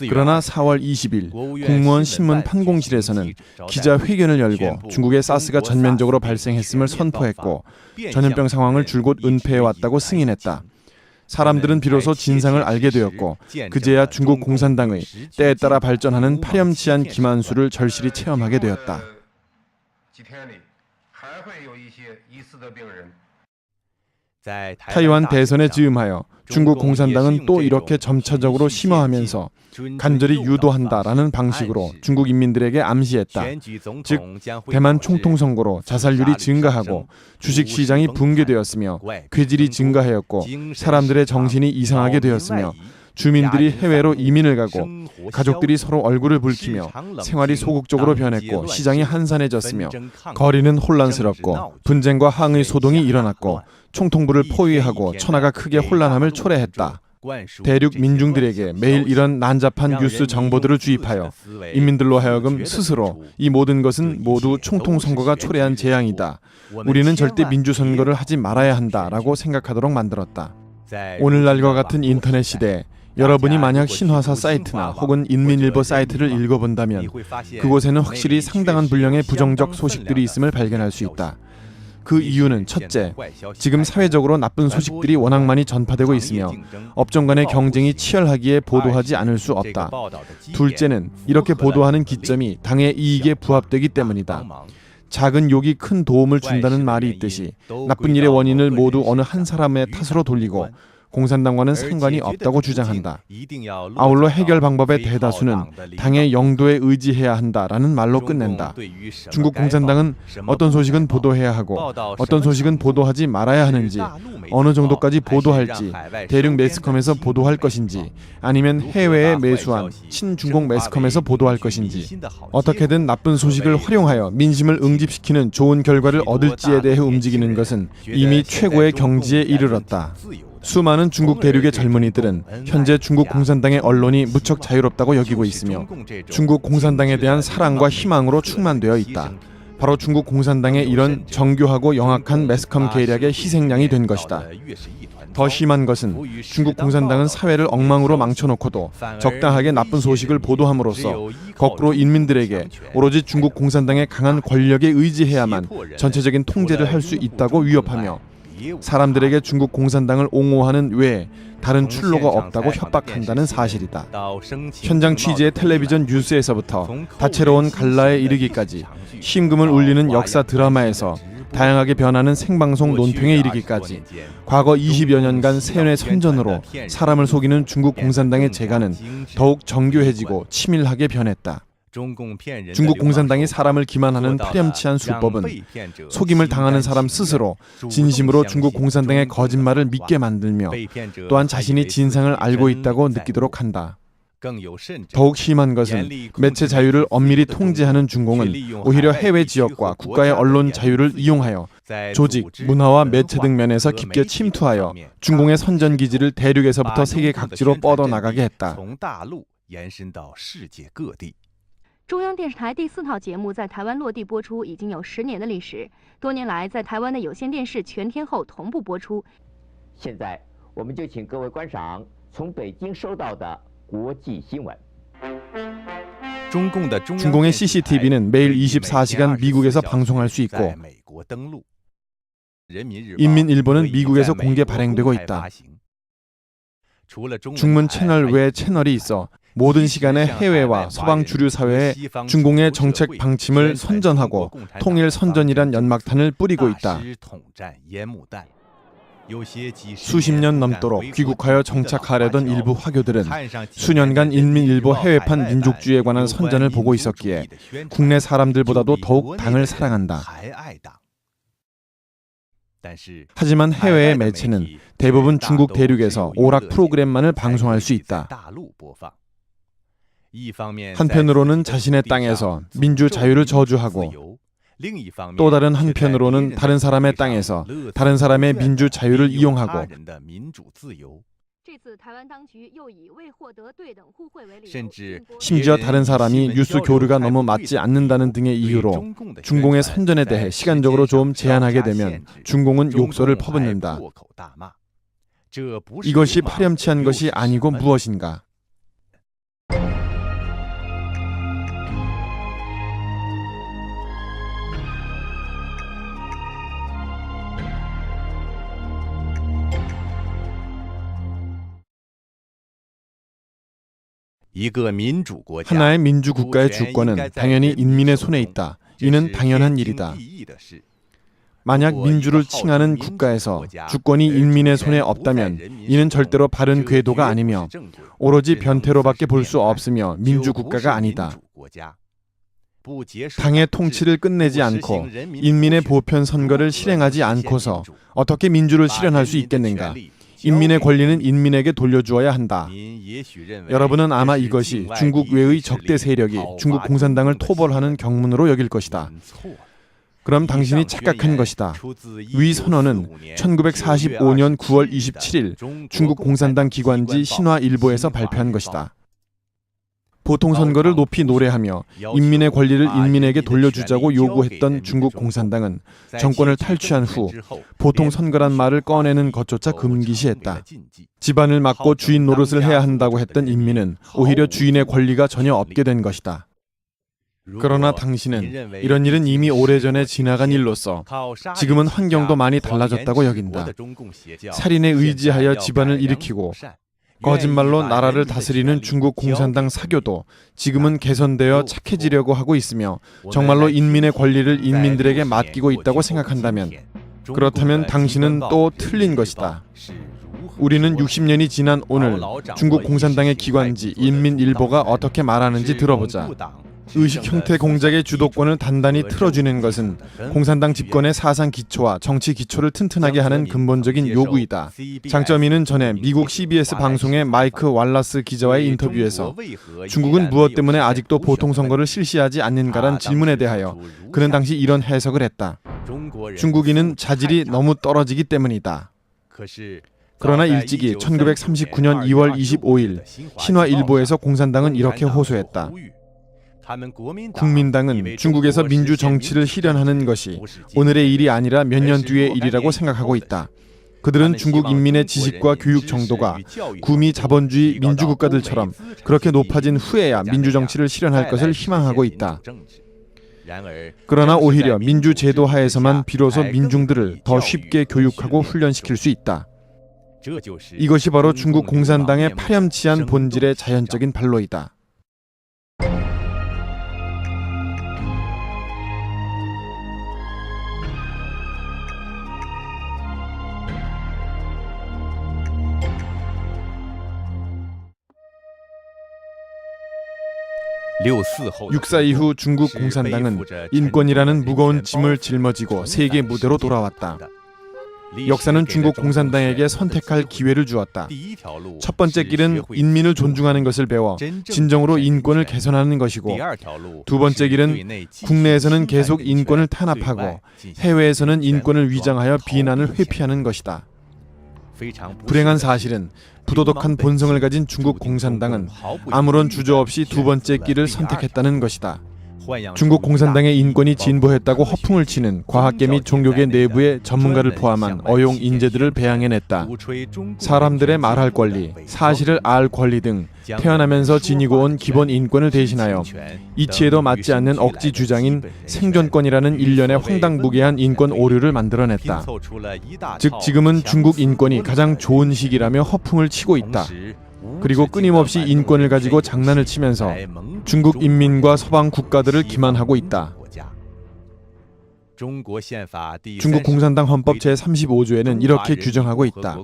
그러나 4월 20일 공무원 신문 판공실에서는 기자회견을 열고 중국의 사스가 전면적으로 발생했음을 선포했고 전염병 상황을 줄곧 은폐해왔다고 승인했다. 사람들은 비로소 진상을 알게 되었고 그제야 중국 공산당의 때에 따라 발전하는 파렴치한 기만수를 절실히 체험하게 되었다. 타이완 대선에 즈음하여 중국 공산당은 또 이렇게 점차적으로 심화하면서 간절히 유도한다라는 방식으로 중국 인민들에게 암시했다. 즉 대만 총통선거로 자살률이 증가하고 주식시장이 붕괴되었으며 괴질이 증가하였고 사람들의 정신이 이상하게 되었으며 주민들이 해외로 이민을 가고 가족들이 서로 얼굴을 붉히며 생활이 소극적으로 변했고 시장이 한산해졌으며 거리는 혼란스럽고 분쟁과 항의 소동이 일어났고 총통부를 포위하고 천하가 크게 혼란함을 초래했다. 대륙 민중들에게 매일 이런 난잡한 뉴스 정보들을 주입하여 인민들로 하여금 스스로 이 모든 것은 모두 총통선거가 초래한 재앙이다. 우리는 절대 민주선거를 하지 말아야 한다라고 생각하도록 만들었다. 오늘날과 같은 인터넷 시대에 여러분이 만약 신화사 사이트나 혹은 인민일보 사이트를 읽어본다면 그곳에는 확실히 상당한 분량의 부정적 소식들이 있음을 발견할 수 있다. 그 이유는 첫째, 지금 사회적으로 나쁜 소식들이 워낙 많이 전파되고 있으며 업종 간의 경쟁이 치열하기에 보도하지 않을 수 없다. 둘째는 이렇게 보도하는 기점이 당의 이익에 부합되기 때문이다. 작은 욕이 큰 도움을 준다는 말이 있듯이 나쁜 일의 원인을 모두 어느 한 사람의 탓으로 돌리고 공산당과는 상관이 없다고 주장한다. 아울러 해결 방법의 대다수는 당의 영도에 의지해야 한다라는 말로 끝낸다. 중국 공산당은 어떤 소식은 보도해야 하고 어떤 소식은 보도하지 말아야 하는지, 어느 정도까지 보도할지, 대륙 매스컴에서 보도할 것인지, 아니면 해외에 매수한 친중국 매스컴에서 보도할 것인지, 어떻게든 나쁜 소식을 활용하여 민심을 응집시키는 좋은 결과를 얻을지에 대해 움직이는 것은 이미 최고의 경지에 이르렀다. 수많은 중국 대륙의 젊은이들은 현재 중국 공산당의 언론이 무척 자유롭다고 여기고 있으며 중국 공산당에 대한 사랑과 희망으로 충만되어 있다. 바로 중국 공산당의 이런 정교하고 영악한 매스컴 계략의 희생양이 된 것이다. 더 심한 것은 중국 공산당은 사회를 엉망으로 망쳐놓고도 적당하게 나쁜 소식을 보도함으로써 거꾸로 인민들에게 오로지 중국 공산당의 강한 권력에 의지해야만 전체적인 통제를 할 수 있다고 위협하며 사람들에게 중국 공산당을 옹호하는 외에 다른 출로가 없다고 협박한다는 사실이다. 현장 취재의 텔레비전 뉴스에서부터 다채로운 갈라에 이르기까지 심금을 울리는 역사 드라마에서 다양하게 변하는 생방송 논평에 이르기까지 과거 20여 년간 세뇌 선전으로 사람을 속이는 중국 공산당의 재간은 더욱 정교해지고 치밀하게 변했다. 중국 공산당이 사람을 기만하는 파렴치한 수법은 속임을 당하는 사람 스스로 진심으로 중국 공산당의 거짓말을 믿게 만들며 또한 자신이 진상을 알고 있다고 느끼도록 한다. 더욱 심한 것은 매체 자유를 엄밀히 통제하는 중공은 오히려 해외 지역과 국가의 언론 자유를 이용하여 조직, 문화와 매체 등 면에서 깊게 침투하여 중공의 선전 기지를 대륙에서부터 세계 각지로 뻗어나가게 했다. 中央电视台第4套节目在台湾落地播出已经有10年的历史，多年来在台湾的有线电视全天候同步播出。现在我们就请各位观赏从北京收到的国际新闻。 중공의 CCTV는 매일 24시간 미국에서 방송할 수 있고 인민일보는 미국에서 공개 발행되고 있다. 중문 채널 외에 채널이 있어 모든 시간에 해외와 서방 주류 사회에 중공의 정책 방침을 선전하고 통일 선전이란 연막탄을 뿌리고 있다. 수십 년 넘도록 귀국하여 정착하려던 일부 화교들은 수년간 인민일보 해외판 민족주의에 관한 선전을 보고 있었기에 국내 사람들보다도 더욱 당을 사랑한다. 하지만 해외의 매체는 대부분 중국 대륙에서 오락 프로그램만을 방송할 수 있다. 한편으로는 자신의 땅에서 민주 자유를 저주하고 또 다른 한편으로는 다른 사람의 땅에서 다른 사람의 민주 자유를 이용하고 심지어 다른 사람이 뉴스 교류가 너무 맞지 않는다는 등의 이유로 중공의 선전에 대해 시간적으로 좀 제한하게 되면 중공은 욕설을 퍼붓는다. 이것이 파렴치한 것이 아니고 무엇인가? 하나의 민주국가의 주권은 당연히 인민의 손에 있다. 이는 당연한 일이다. 만약 민주를 칭하는 국가에서 주권이 인민의 손에 없다면 이는 절대로 바른 궤도가 아니며 오로지 변태로밖에 볼 수 없으며 민주국가가 아니다. 당의 통치를 끝내지 않고 인민의 보편 선거를 실행하지 않고서 어떻게 민주를 실현할 수 있겠는가? 인민의 권리는 인민에게 돌려주어야 한다. 여러분은 아마 이것이 중국 외의 적대 세력이 중국 공산당을 토벌하는 경문으로 여길 것이다. 그럼 당신이 착각한 것이다. 위 선언은 1945년 9월 27일 중국 공산당 기관지 신화일보에서 발표한 것이다. 보통 선거를 높이 노래하며 인민의 권리를 인민에게 돌려주자고 요구했던 중국 공산당은 정권을 탈취한 후 보통 선거란 말을 꺼내는 것조차 금기시했다. 집안을 맡고 주인 노릇을 해야 한다고 했던 인민은 오히려 주인의 권리가 전혀 없게 된 것이다. 그러나 당신은 이런 일은 이미 오래전에 지나간 일로서 지금은 환경도 많이 달라졌다고 여긴다. 살인에 의지하여 집안을 일으키고 거짓말로 나라를 다스리는 중국 공산당 사교도 지금은 개선되어 착해지려고 하고 있으며 정말로 인민의 권리를 인민들에게 맡기고 있다고 생각한다면 그렇다면 당신은 또 틀린 것이다. 우리는 60년이 지난 오늘 중국 공산당의 기관지 인민일보가 어떻게 말하는지 들어보자. 의식 형태 공작의 주도권을 단단히 틀어주는 것은 공산당 집권의 사상 기초와 정치 기초를 튼튼하게 하는 근본적인 요구이다. 장점이는 전에 미국 CBS 방송의 마이크 왈라스 기자와의 인터뷰에서 중국은 무엇 때문에 아직도 보통선거를 실시하지 않는가란 질문에 대하여 그는 당시 이런 해석을 했다. 중국인은 자질이 너무 떨어지기 때문이다. 그러나 일찍이 1939년 2월 25일 신화일보에서 공산당은 이렇게 호소했다. 국민당은 중국에서 민주 정치를 실현하는 것이 오늘의 일이 아니라 몇 년 뒤의 일이라고 생각하고 있다. 그들은 중국 인민의 지식과 교육 정도가 구미 자본주의 민주국가들처럼 그렇게 높아진 후에야 민주정치를 실현할 것을 희망하고 있다. 그러나 오히려 민주제도 하에서만 비로소 민중들을 더 쉽게 교육하고 훈련시킬 수 있다. 이것이 바로 중국 공산당의 파렴치한 본질의 자연적인 발로이다. 육사 이후 중국 공산당은 인권이라는 무거운 짐을 짊어지고 세계 무대로 돌아왔다. 역사는 중국 공산당에게 선택할 기회를 주었다. 첫 번째 길은 인민을 존중하는 것을 배워 진정으로 인권을 개선하는 것이고, 두 번째 길은 국내에서는 계속 인권을 탄압하고 해외에서는 인권을 위장하여 비난을 회피하는 것이다. 불행한 사실은 부도덕한 본성을 가진 중국 공산당은 아무런 주저없이 두 번째 길을 선택했다는 것이다. 중국 공산당의 인권이 진보했다고 허풍을 치는 과학계 및 종교계 내부의 전문가를 포함한 어용 인재들을 배양해냈다. 사람들의 말할 권리, 사실을 알 권리 등 태어나면서 지니고 온 기본 인권을 대신하여 이치에도 맞지 않는 억지 주장인 생존권이라는 일련의 황당무계한 인권 오류를 만들어냈다. 즉 지금은 중국 인권이 가장 좋은 시기라며 허풍을 치고 있다. 그리고 끊임없이 인권을 가지고 장난을 치면서 중국 인민과 서방 국가들을 기만하고 있다. 중국 공산당 헌법 제35조에는 이렇게 규정하고 있다.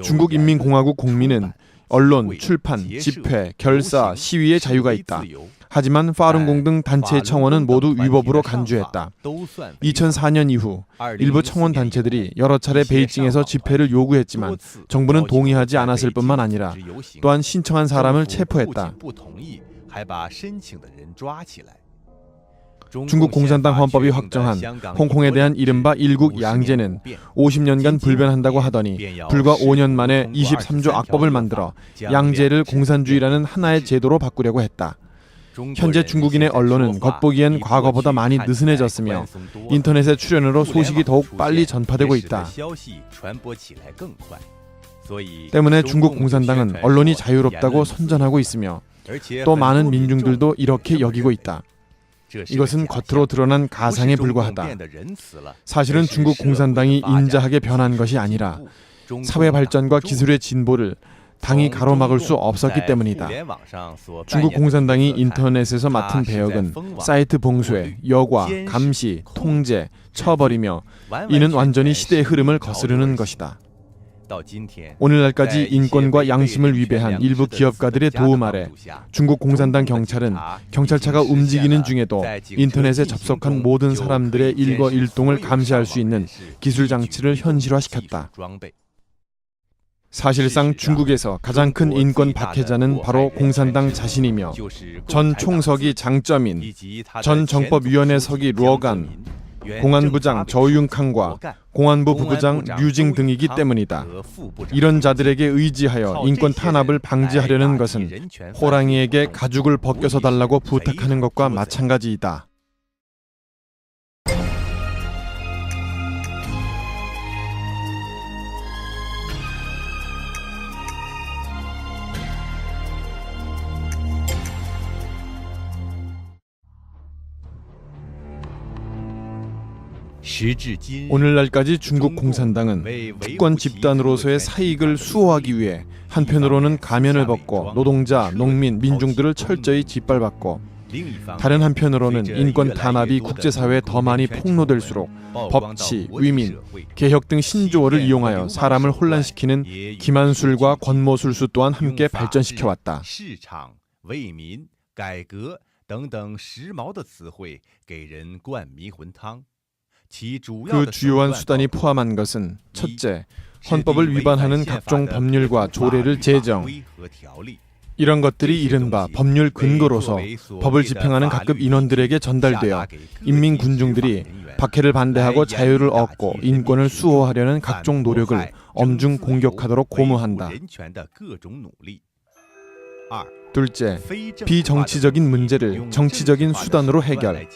중국 인민공화국 국민은 언론, 출판, 집회, 결사, 시위의 자유가 있다. 하지만 파룬공 등 단체의 청원은 모두 위법으로 간주했다. 2004년 이후 일부 청원 단체들이 여러 차례 베이징에서 집회를 요구했지만 정부는 동의하지 않았을 뿐만 아니라 또한 신청한 사람을 체포했다. 중국 공산당 헌법이 확정한 홍콩에 대한 이른바 일국 양제는 50년간 불변한다고 하더니 불과 5년 만에 23조 악법을 만들어 양제를 공산주의라는 하나의 제도로 바꾸려고 했다. 현재 중국인의 언론은 겉보기엔 과거보다 많이 느슨해졌으며 인터넷의 출현으로 소식이 더욱 빨리 전파되고 있다. 때문에 중국 공산당은 언론이 자유롭다고 선전하고 있으며 또 많은 민중들도 이렇게 여기고 있다. 이것은 겉으로 드러난 가상에 불과하다. 사실은 중국 공산당이 인자하게 변한 것이 아니라 사회 발전과 기술의 진보를 당이 가로막을 수 없었기 때문이다. 중국 공산당이 인터넷에서 맡은 배역은 사이트 봉쇄, 여과, 감시, 통제, 처벌이며 이는 완전히 시대의 흐름을 거스르는 것이다. 오늘날까지 인권과 양심을 위배한 일부 기업가들의 도움 아래 중국 공산당 경찰은 경찰차가 움직이는 중에도 인터넷에 접속한 모든 사람들의 일거일동을 감시할 수 있는 기술 장치를 현실화시켰다. 사실상 중국에서 가장 큰 인권 박해자는 바로 공산당 자신이며 전 총석이 장쩌민, 전 정법위원회 서기 루어간, 공안부장 저윤캉과 공안부 부부장 류징 등이기 때문이다. 이런 자들에게 의지하여 인권 탄압을 방지하려는 것은 호랑이에게 가죽을 벗겨서 달라고 부탁하는 것과 마찬가지이다. 오늘날까지 중국 공산당은 특권 집단으로서의 사익을 수호하기 위해 한편으로는 가면을 벗고 노동자, 농민, 민중들을 철저히 짓밟았고 다른 한편으로는 인권 탄압이 국제사회에 더 많이 폭로될수록 법치, 위민, 개혁 등 신조어를 이용하여 사람을 혼란시키는 기만술과 권모술수 또한 함께 발전시켜왔다. 그 주요한 수단이 포함한 것은 첫째, 헌법을 위반하는 각종 법률과 조례를 제정. 이런 것들이 이른바 법률 근거로서 법을 집행하는 각급 인원들에게 전달되어 인민군중들이 박해를 반대하고 자유를 얻고 인권을 수호하려는 각종 노력을 엄중 공격하도록 고무한다. 둘째, 비정치적인 문제를 정치적인 수단으로 해결.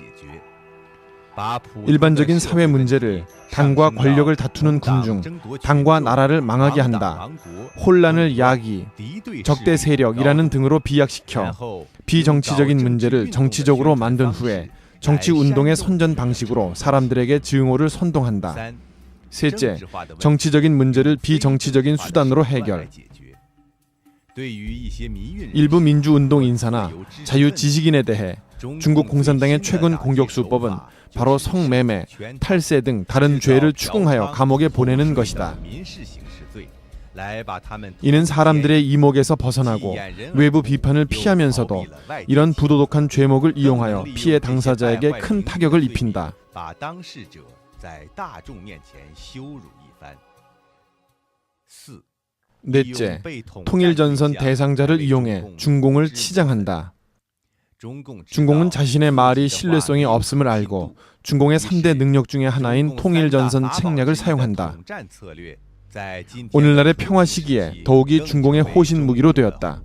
일반적인 사회 문제를 당과 권력을 다투는 군중, 당과 나라를 망하게 한다. 혼란을 야기, 적대 세력이라는 등으로 비약시켜 비정치적인 문제를 정치적으로 만든 후에 정치 운동의 선전 방식으로 사람들에게 증오를 선동한다. 셋째, 정치적인 문제를 비정치적인 수단으로 해결. 일부 민주운동 인사나 자유지식인에 대해 중국 공산당의 최근 공격수법은 바로 성매매, 탈세 등 다른 죄를 추궁하여 감옥에 보내는 것이다. 이는 사람들의 이목에서 벗어나고 외부 비판을 피하면서도 이런 부도덕한 죄목을 이용하여 피해 당사자에게 큰 타격을 입힌다. 넷째, 통일전선 대상자를 이용해 중공을 치장한다. 중공은 자신의 말이 신뢰성이 없음을 알고 중공의 3대 능력 중의 하나인 통일전선 책략을 사용한다. 오늘날의 평화 시기에 더욱이 중공의 호신 무기로 되었다.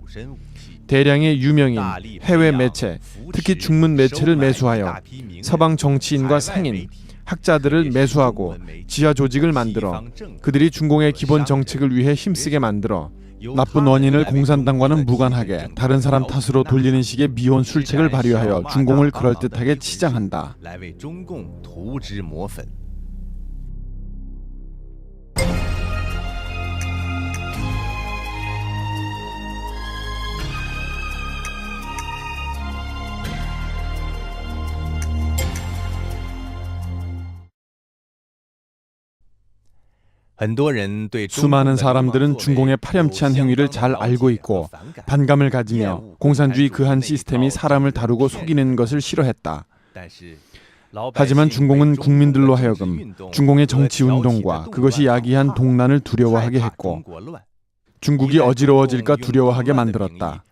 대량의 유명인, 해외 매체, 특히 중문 매체를 매수하여 서방 정치인과 상인, 학자들을 매수하고 지하 조직을 만들어 그들이 중공의 기본 정책을 위해 힘쓰게 만들어 나쁜 원인을 공산당과는 무관하게 다른 사람 탓으로 돌리는 식의 미혼 술책을 발휘하여 중공을 그럴듯하게 치장한다. 수많은 사람들은 중공의 파렴치한 행위를 잘 알고 있고 반감을 가지며 공산주의 그한 시스템이 사람을 다루고 속이는 것을 싫어했다. 하지만 중공은 국민들로 하여금 중공의 정치운동과 그것이 야기한 동란을 두려워하게 했고 중국이 어지러워질까 두려워하게 만들었다.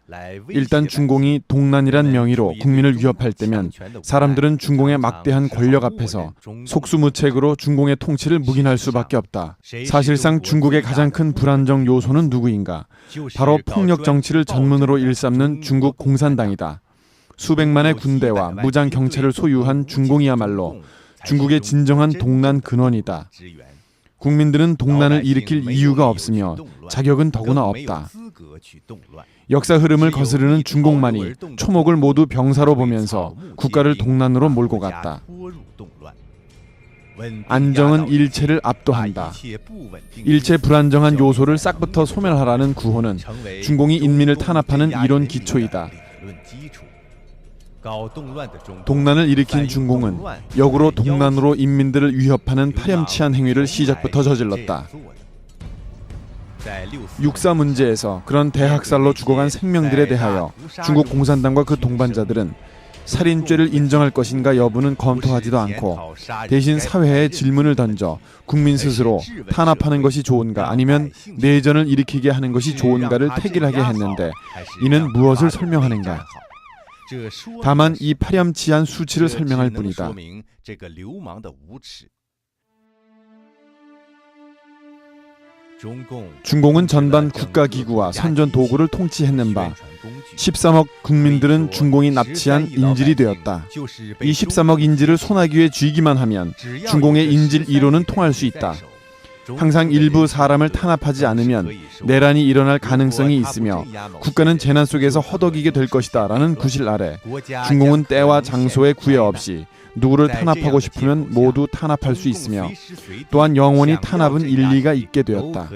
일단 중공이 동란이란 명의로 국민을 위협할 때면 사람들은 중공의 막대한 권력 앞에서 속수무책으로 중공의 통치를 묵인할 수밖에 없다. 사실상 중국의 가장 큰 불안정 요소는 누구인가? 바로 폭력 정치를 전문으로 일삼는 중국 공산당이다. 수백만의 군대와 무장 경찰을 소유한 중공이야말로 중국의 진정한 동란 근원이다. 국민들은 동란을 일으킬 이유가 없으며 자격은 더구나 없다. 역사 흐름을 거스르는 중공만이 초목을 모두 병사로 보면서 국가를 동란으로 몰고 갔다. 안정은 일체를 압도한다. 일체 불안정한 요소를 싹부터 소멸하라는 구호는 중공이 인민을 탄압하는 이론 기초이다. 동란을 일으킨 중공은 역으로 동란으로 인민들을 위협하는 파렴치한 행위를 시작부터 저질렀다. 육사 문제에서 그런 대학살로 죽어간 생명들에 대하여 중국 공산당과 그 동반자들은 살인죄를 인정할 것인가 여부는 검토하지도 않고 대신 사회에 질문을 던져 국민 스스로 탄압하는 것이 좋은가 아니면 내전을 일으키게 하는 것이 좋은가를 택일하게 했는데 이는 무엇을 설명하는가? 다만 이 파렴치한 수치를 설명할 뿐이다. 중공은 전반 국가기구와 선전 도구를 통치했는 바 13억 국민들은 중공이 납치한 인질이 되었다. 이 13억 인질을 소나기에 쥐기만 하면 중공의 인질 1호는 통할 수 있다. 항상 일부 사람을 탄압하지 않으면 내란이 일어날 가능성이 있으며 국가는 재난 속에서 허덕이게 될 것이다 라는 구실 아래 중공은 때와 장소에 구애 없이 누구를 탄압하고 싶으면 모두 탄압할 수 있으며 또한 영원히 탄압은 일리가 있게 되었다.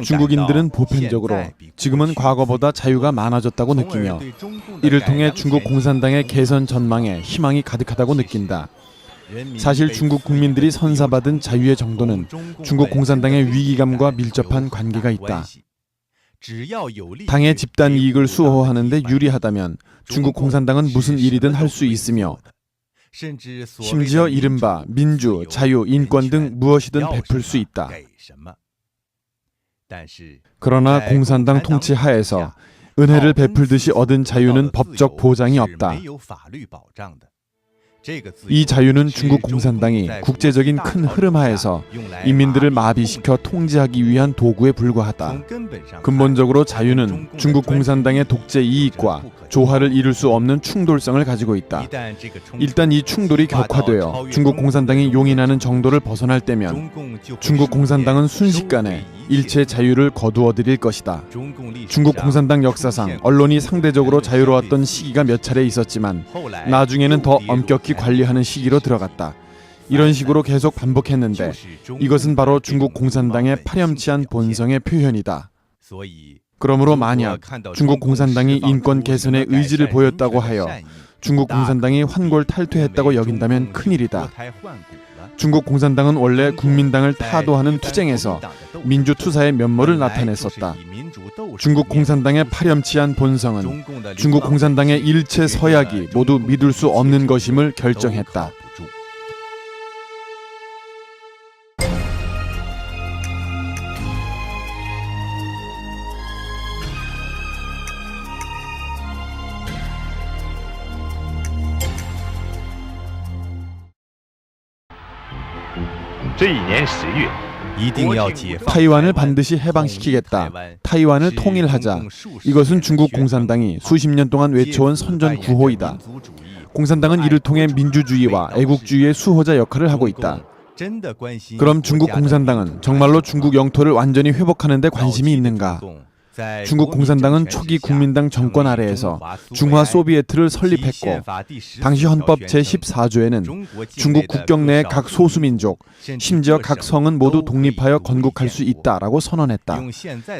중국인들은 보편적으로 지금은 과거보다 자유가 많아졌다고 느끼며 이를 통해 중국 공산당의 개선 전망에 희망이 가득하다고 느낀다. 사실 중국 국민들이 선사받은 자유의 정도는 중국 공산당의 위기감과 밀접한 관계가 있다. 당의 집단 이익을 수호하는 데 유리하다면 중국 공산당은 무슨 일이든 할 수 있으며 심지어 이른바 민주, 자유, 인권 등 무엇이든 베풀 수 있다. 그러나 공산당 통치 하에서 은혜를 베풀듯이 얻은 자유는 법적 보장이 없다. 이 자유는 중국 공산당이 국제적인 큰 흐름 하에서 인민들을 마비시켜 통제하기 위한 도구에 불과하다. 근본적으로 자유는 중국 공산당의 독재 이익과 조화를 이룰 수 없는 충돌성을 가지고 있다. 일단 이 충돌이 격화되어 중국 공산당이 용인하는 정도를 벗어날 때면 중국 공산당은 순식간에 일체 자유를 거두어들일 것이다. 중국 공산당 역사상 언론이 상대적으로 자유로웠던 시기가 몇 차례 있었지만 나중에는 더 엄격히 관리하는 시기로 들어갔다. 이런 식으로 계속 반복했는데 이것은 바로 중국 공산당의 파렴치한 본성의 표현이다. 그러므로 만약 중국 공산당이 인권 개선의 의지를 보였다고 하여 중국 공산당이 환골 탈퇴했다고 여긴다면 큰일이다. 중국 공산당은 원래 국민당을 타도하는 투쟁에서 민주투사의 면모를 나타냈었다. 중국 공산당의 파렴치한 본성은 중국 공산당의 일체 서약이 모두 믿을 수 없는 것임을 결정했다. 타이완을 반드시 해방시키겠다. 타이완을 통일하자. 이것은 중국 공산당이 수십 년 동안 외쳐온 선전 구호이다. 공산당은 이를 통해 민주주의와 애국주의의 수호자 역할을 하고 있다. 그럼 중국 공산당은 정말로 중국 영토를 완전히 회복하는 데 관심이 있는가? 중국 공산당은 초기 국민당 정권 아래에서 중화 소비에트를 설립했고 당시 헌법 제14조에는 중국 국경 내의 각 소수민족, 심지어 각 성은 모두 독립하여 건국할 수 있다라고 선언했다.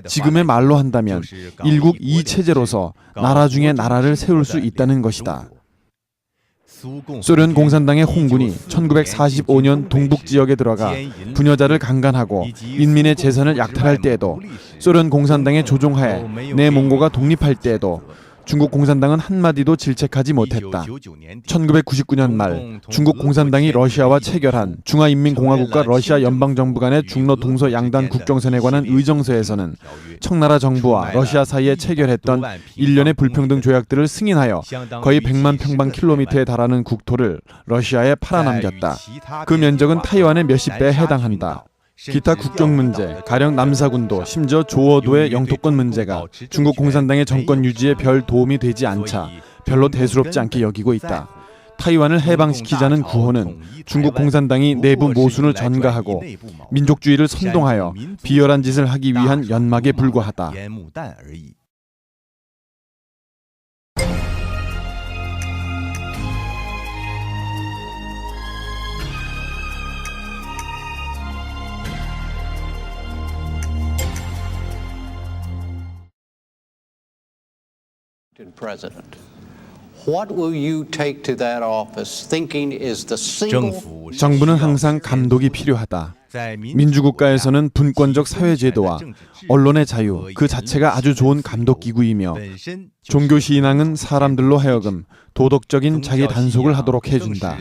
지금의 말로 한다면 일국 이체제로서 나라 중에 나라를 세울 수 있다는 것이다. 소련 공산당의 홍군이 1945년 동북 지역에 들어가 부녀자를 강간하고 인민의 재산을 약탈할 때에도 소련 공산당의 조종하에 내몽고가 독립할 때에도 중국 공산당은 한마디도 질책하지 못했다. 1999년 말 중국 공산당이 러시아와 체결한 중화인민공화국과 러시아 연방정부 간의 중러 동서 양단 국경선에 관한 의정서에서는 청나라 정부와 러시아 사이에 체결했던 일련의 불평등 조약들을 승인하여 거의 100만 평방킬로미터에 달하는 국토를 러시아에 팔아넘겼다. 그 면적은 타이완의 몇십 배에 해당한다. 기타 국경 문제, 가령 남사군도 심지어 조어도의 영토권 문제가 중국 공산당의 정권 유지에 별 도움이 되지 않자 별로 대수롭지 않게 여기고 있다. 타이완을 해방시키자는 구호는 중국 공산당이 내부 모순을 전가하고 민족주의를 선동하여 비열한 짓을 하기 위한 연막에 불과하다. President. What will you take to that office thinking is the single 정부는 항상 감독이 필요하다. 민주국가에서는 분권적 사회제도와 언론의 자유 그 자체가 아주 좋은 감독기구이며 종교신앙은 사람들로 하여금 도덕적인 자기 단속을 하도록 해준다.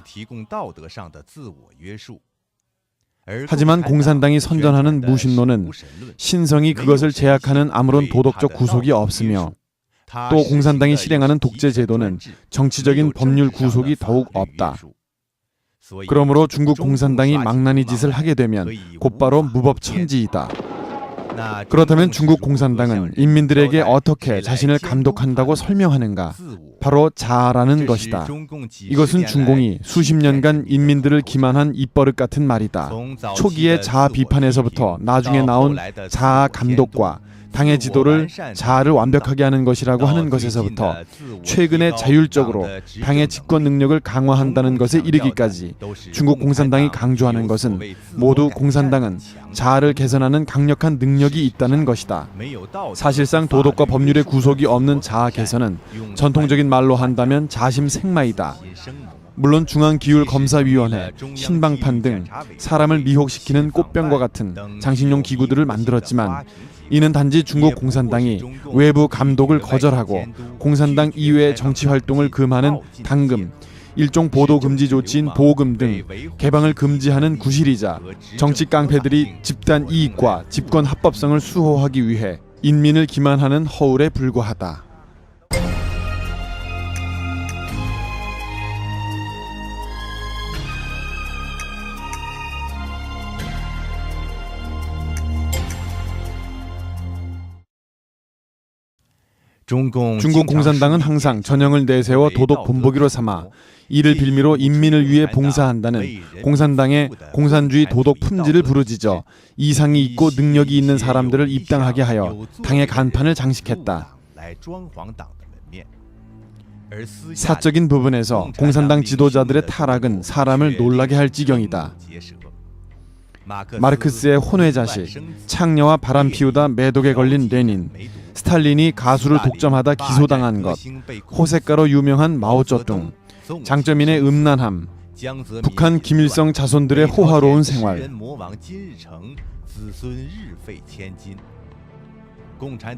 하지만 공산당이 선전하는 무신론은 신성이 그것을 제약하는 아무런 도덕적 구속이 없으며 또 공산당이 실행하는 독재 제도는 정치적인 법률 구속이 더욱 없다. 그러므로 중국 공산당이 망나니 짓을 하게 되면 곧바로 무법천지이다. 그렇다면 중국 공산당은 인민들에게 어떻게 자신을 감독한다고 설명하는가? 바로 자아라는 것이다. 이것은 중공이 수십 년간 인민들을 기만한 입버릇 같은 말이다. 초기의 자아 비판에서부터 나중에 나온 자아 감독과 당의 지도를 자아를 완벽하게 하는 것이라고 하는 것에서부터 최근에 자율적으로 당의 집권 능력을 강화한다는 것에 이르기까지 중국 공산당이 강조하는 것은 모두 공산당은 자아를 개선하는 강력한 능력이 있다는 것이다. 사실상 도덕과 법률의 구속이 없는 자아 개선은 전통적인 말로 한다면 자심생마이다. 물론 중앙기율검사위원회, 신방판 등 사람을 미혹시키는 꽃병과 같은 장식용 기구들을 만들었지만 이는 단지 중국 공산당이 외부 감독을 거절하고 공산당 이외의 정치 활동을 금하는 당금, 일종 보도 금지 조치인 보금 등 개방을 금지하는 구실이자 정치 깡패들이 집단 이익과 집권 합법성을 수호하기 위해 인민을 기만하는 허울에 불과하다. 중국 공산당은 항상 전형을 내세워 도덕 본보기로 삼아 이를 빌미로 인민을 위해 봉사한다는 공산당의 공산주의 도덕 품질을 부르짖어 이상이 있고 능력이 있는 사람들을 입당하게 하여 당의 간판을 장식했다. 사적인 부분에서 공산당 지도자들의 타락은 사람을 놀라게 할 지경이다. 마르크스의 혼외자식, 창녀와 바람 피우다 매독에 걸린 레닌, 스탈린이 가수를 독점하다 기소당한 것, 호색가로 유명한 마오쩌둥, 장쩌민의 음란함, 북한 김일성 자손들의 호화로운 생활.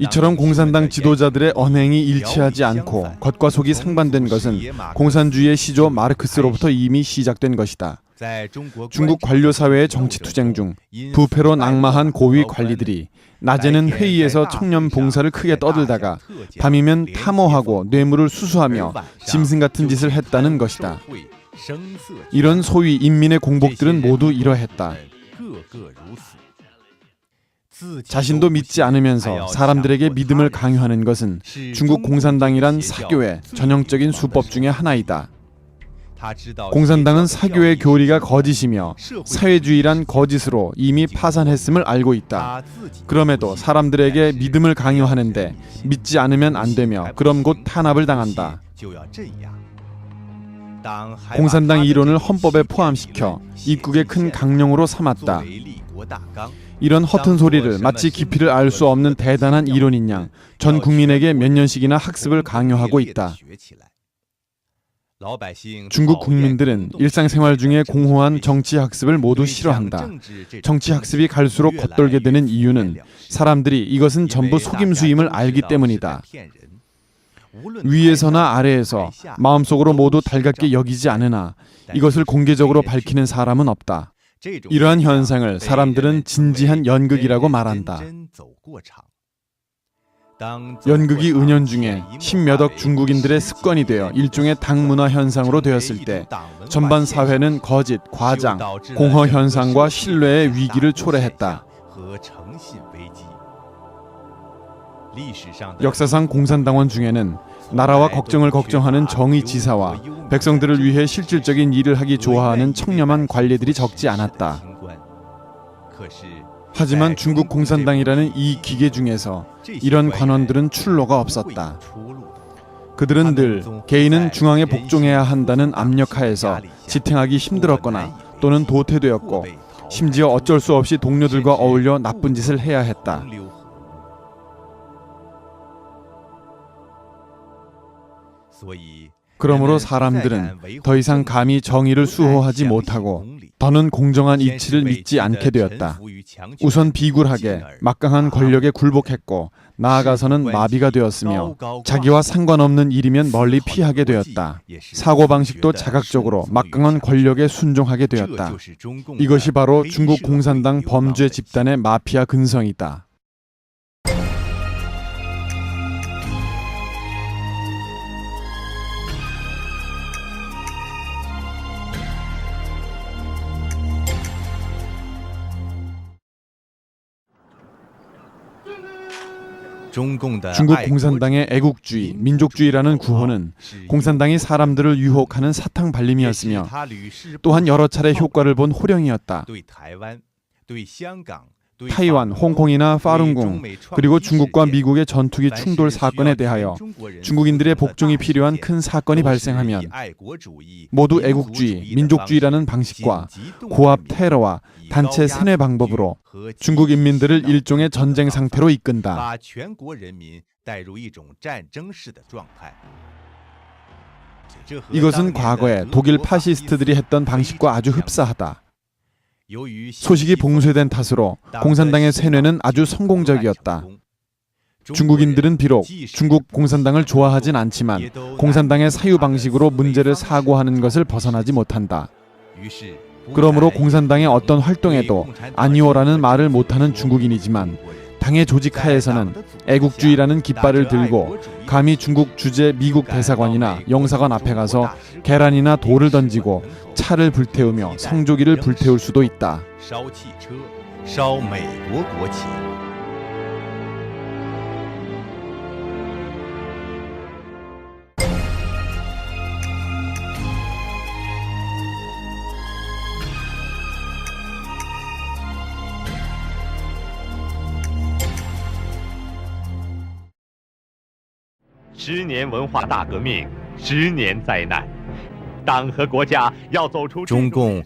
이처럼 공산당 지도자들의 언행이 일치하지 않고 겉과 속이 상반된 것은 공산주의의 시조 마르크스로부터 이미 시작된 것이다. 중국 관료 사회의 정치 투쟁 중 부패로 낙마한 고위 관리들이 낮에는 회의에서 청년 봉사를 크게 떠들다가 밤이면 탐호하고 뇌물을 수수하며 짐승 같은 짓을 했다는 것이다. 이런 소위 인민의 공복들은 모두 이러했다. 자신도 믿지 않으면서 사람들에게 믿음을 강요하는 것은 중국 공산당이란 사교의 전형적인 수법 중의 하나이다. 공산당은 사교의 교리가 거짓이며 사회주의란 거짓으로 이미 파산했음을 알고 있다. 그럼에도 사람들에게 믿음을 강요하는데 믿지 않으면 안 되며 그럼 곧 탄압을 당한다. 공산당 이론을 헌법에 포함시켜 입국의 큰 강령으로 삼았다. 이런 허튼 소리를 마치 깊이를 알 수 없는 대단한 이론인 양 전 국민에게 몇 년씩이나 학습을 강요하고 있다. 중국 국민들은 일상생활 중에 공허한 정치 학습을 모두 싫어한다. 정치 학습이 갈수록 겉돌게 되는 이유는 사람들이 이것은 전부 속임수임을 알기 때문이다. 위에서나 아래에서 마음속으로 모두 달갑게 여기지 않으나 이것을 공개적으로 밝히는 사람은 없다. 이러한 현상을 사람들은 진지한 연극이라고 말한다. 연극이 은연중에 십몇억 중국인들의 습관이 되어 일종의 당문화 현상으로 되었을 때 전반 사회는 거짓, 과장, 공허 현상과 신뢰의 위기를 초래했다. 역사상 공산당원 중에는 나라와 걱정을 걱정하는 정의지사와 백성들을 위해 실질적인 일을 하기 좋아하는 청렴한 관리들이 적지 않았다. 하지만 중국 공산당이라는 이 기계 중에서 이런 관원들은 출로가 없었다. 그들은 늘 개인은 중앙에 복종해야 한다는 압력하에서 지탱하기 힘들었거나 또는 도태되었고 심지어 어쩔 수 없이 동료들과 어울려 나쁜 짓을 해야 했다. 그러므로 사람들은 더 이상 감히 정의를 수호하지 못하고 더는 공정한 이치를 믿지 않게 되었다. 우선 비굴하게 막강한 권력에 굴복했고 나아가서는 마비가 되었으며 자기와 상관없는 일이면 멀리 피하게 되었다. 사고방식도 자각적으로 막강한 권력에 순종하게 되었다. 이것이 바로 중국 공산당 범죄 집단의 마피아 근성이다. 중국 공산당의 애국주의, 민족주의라는 구호는 공산당이 사람들을 유혹하는 사탕 발림이었으며 또한 여러 차례 효과를 본 호령이었다. 타이완, 홍콩이나 파룬궁, 그리고 중국과 미국의 전투기 충돌 사건에 대하여 중국인들의 복종이 필요한 큰 사건이 발생하면 모두 애국주의, 민족주의라는 방식과 고압 테러와 단체 세뇌 방법으로 중국 인민들을 일종의 전쟁 상태로 이끈다. 이것은 과거에 독일 파시스트들이 했던 방식과 아주 흡사하다. 소식이 봉쇄된 탓으로 공산당의 세뇌는 아주 성공적이었다. 중국인들은 비록 중국 공산당을 좋아하진 않지만 공산당의 사유 방식으로 문제를 사고하는 것을 벗어나지 못한다. 그러므로 공산당의 어떤 활동에도 아니오라는 말을 못하는 중국인이지만 당의 조직 하에서는 애국주의라는 깃발을 들고 감히 중국 주재 미국 대사관이나 영사관 앞에 가서 계란이나 돌을 던지고 차를 불태우며 성조기를 불태울 수도 있다. 10年文化大革命，10年灾难。党和国家要走出 중국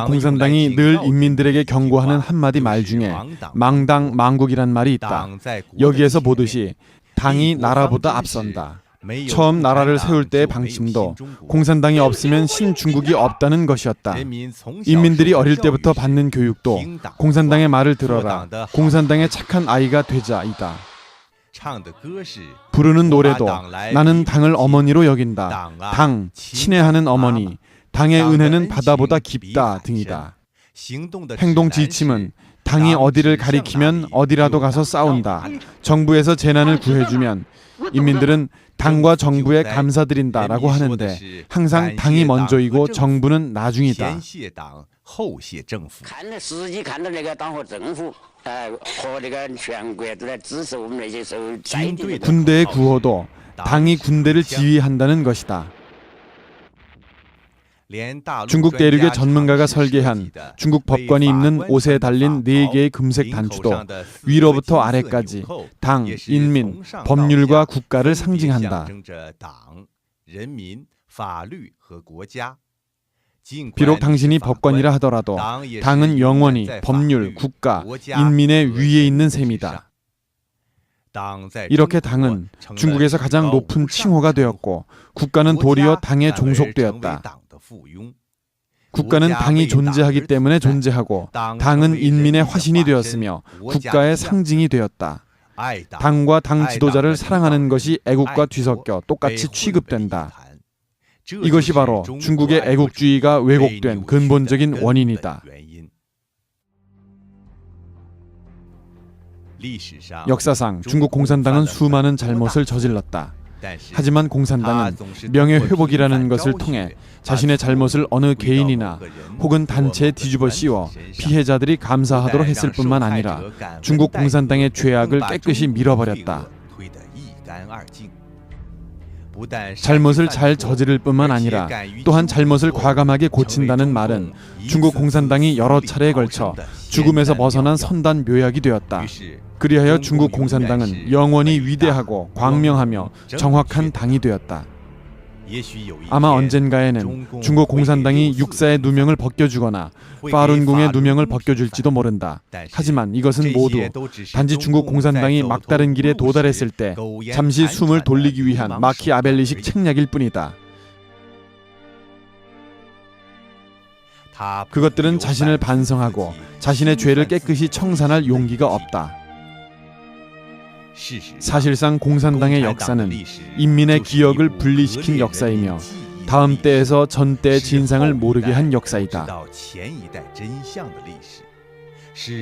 공산당이 늘 인민들에게 경고하는 한마디 말 중에 망당 망국이란 말이 있다. 여기에서 보듯이 당이 나라보다 앞선다. 처음 나라를 세울 때의 방침도 공산당이 없으면 신중국이 없다는 것이었다. 인민들이 어릴 때부터 받는 교육도 공산당의 말을 들어라, 공산당의 착한 아이가 되자이다. 부르는 노래도 나는 당을 어머니로 여긴다. 당, 친애하는 어머니, 당의 은혜는 바다보다 깊다 등이다. 행동 지침은 당이 어디를 가리키면 어디라도 가서 싸운다. 정부에서 재난을 구해주면 인민들은 당과 정부에 감사드린다라고 하는데 항상 당이 먼저이고 정부는 나중이다. 군대의 구호도 당이 군대를 지휘한다는 것이다. 중국 대륙의 전문가가 설계한 중국 법관이 입는 옷에 달린 4개의 금색 단추도 위로부터 아래까지 당, 인민, 법률과 국가를 상징한다. 비록 당신이 법관이라 하더라도 당은 영원히 법률, 국가, 인민의 위에 있는 셈이다. 이렇게 당은 중국에서 가장 높은 칭호가 되었고 국가는 도리어 당에 종속되었다. 국가는 당이 존재하기 때문에 존재하고 당은 인민의 화신이 되었으며 국가의 상징이 되었다. 당과 당 지도자를 사랑하는 것이 애국과 뒤섞여 똑같이 취급된다. 이것이 바로 중국의 애국주의가 왜곡된 근본적인 원인이다. 역사상 중국 공산당은 수많은 잘못을 저질렀다. 하지만 공산당은 명예회복이라는 것을 통해 자신의 잘못을 어느 개인이나 혹은 단체에 뒤집어 씌워 피해자들이 감사하도록 했을 뿐만 아니라 중국 공산당의 죄악을 깨끗이 밀어버렸다. 잘못을 잘 저지를 뿐만 아니라 또한 잘못을 과감하게 고친다는 말은 중국 공산당이 여러 차례에 걸쳐 죽음에서 벗어난 선단 묘약이 되었다. 그리하여 중국 공산당은 영원히 위대하고 광명하며 정확한 당이 되었다. 아마 언젠가에는 중국 공산당이 육사의 누명을 벗겨주거나 파룬궁의 누명을 벗겨줄지도 모른다. 하지만 이것은 모두 단지 중국 공산당이 막다른 길에 도달했을 때 잠시 숨을 돌리기 위한 마키아벨리식 책략일 뿐이다. 그것들은 자신을 반성하고 자신의 죄를 깨끗이 청산할 용기가 없다. 사실상 공산당의 역사는 인민의 기억을 분리시킨 역사이며 다음 때에서 전 때의 진상을 모르게 한 역사이다.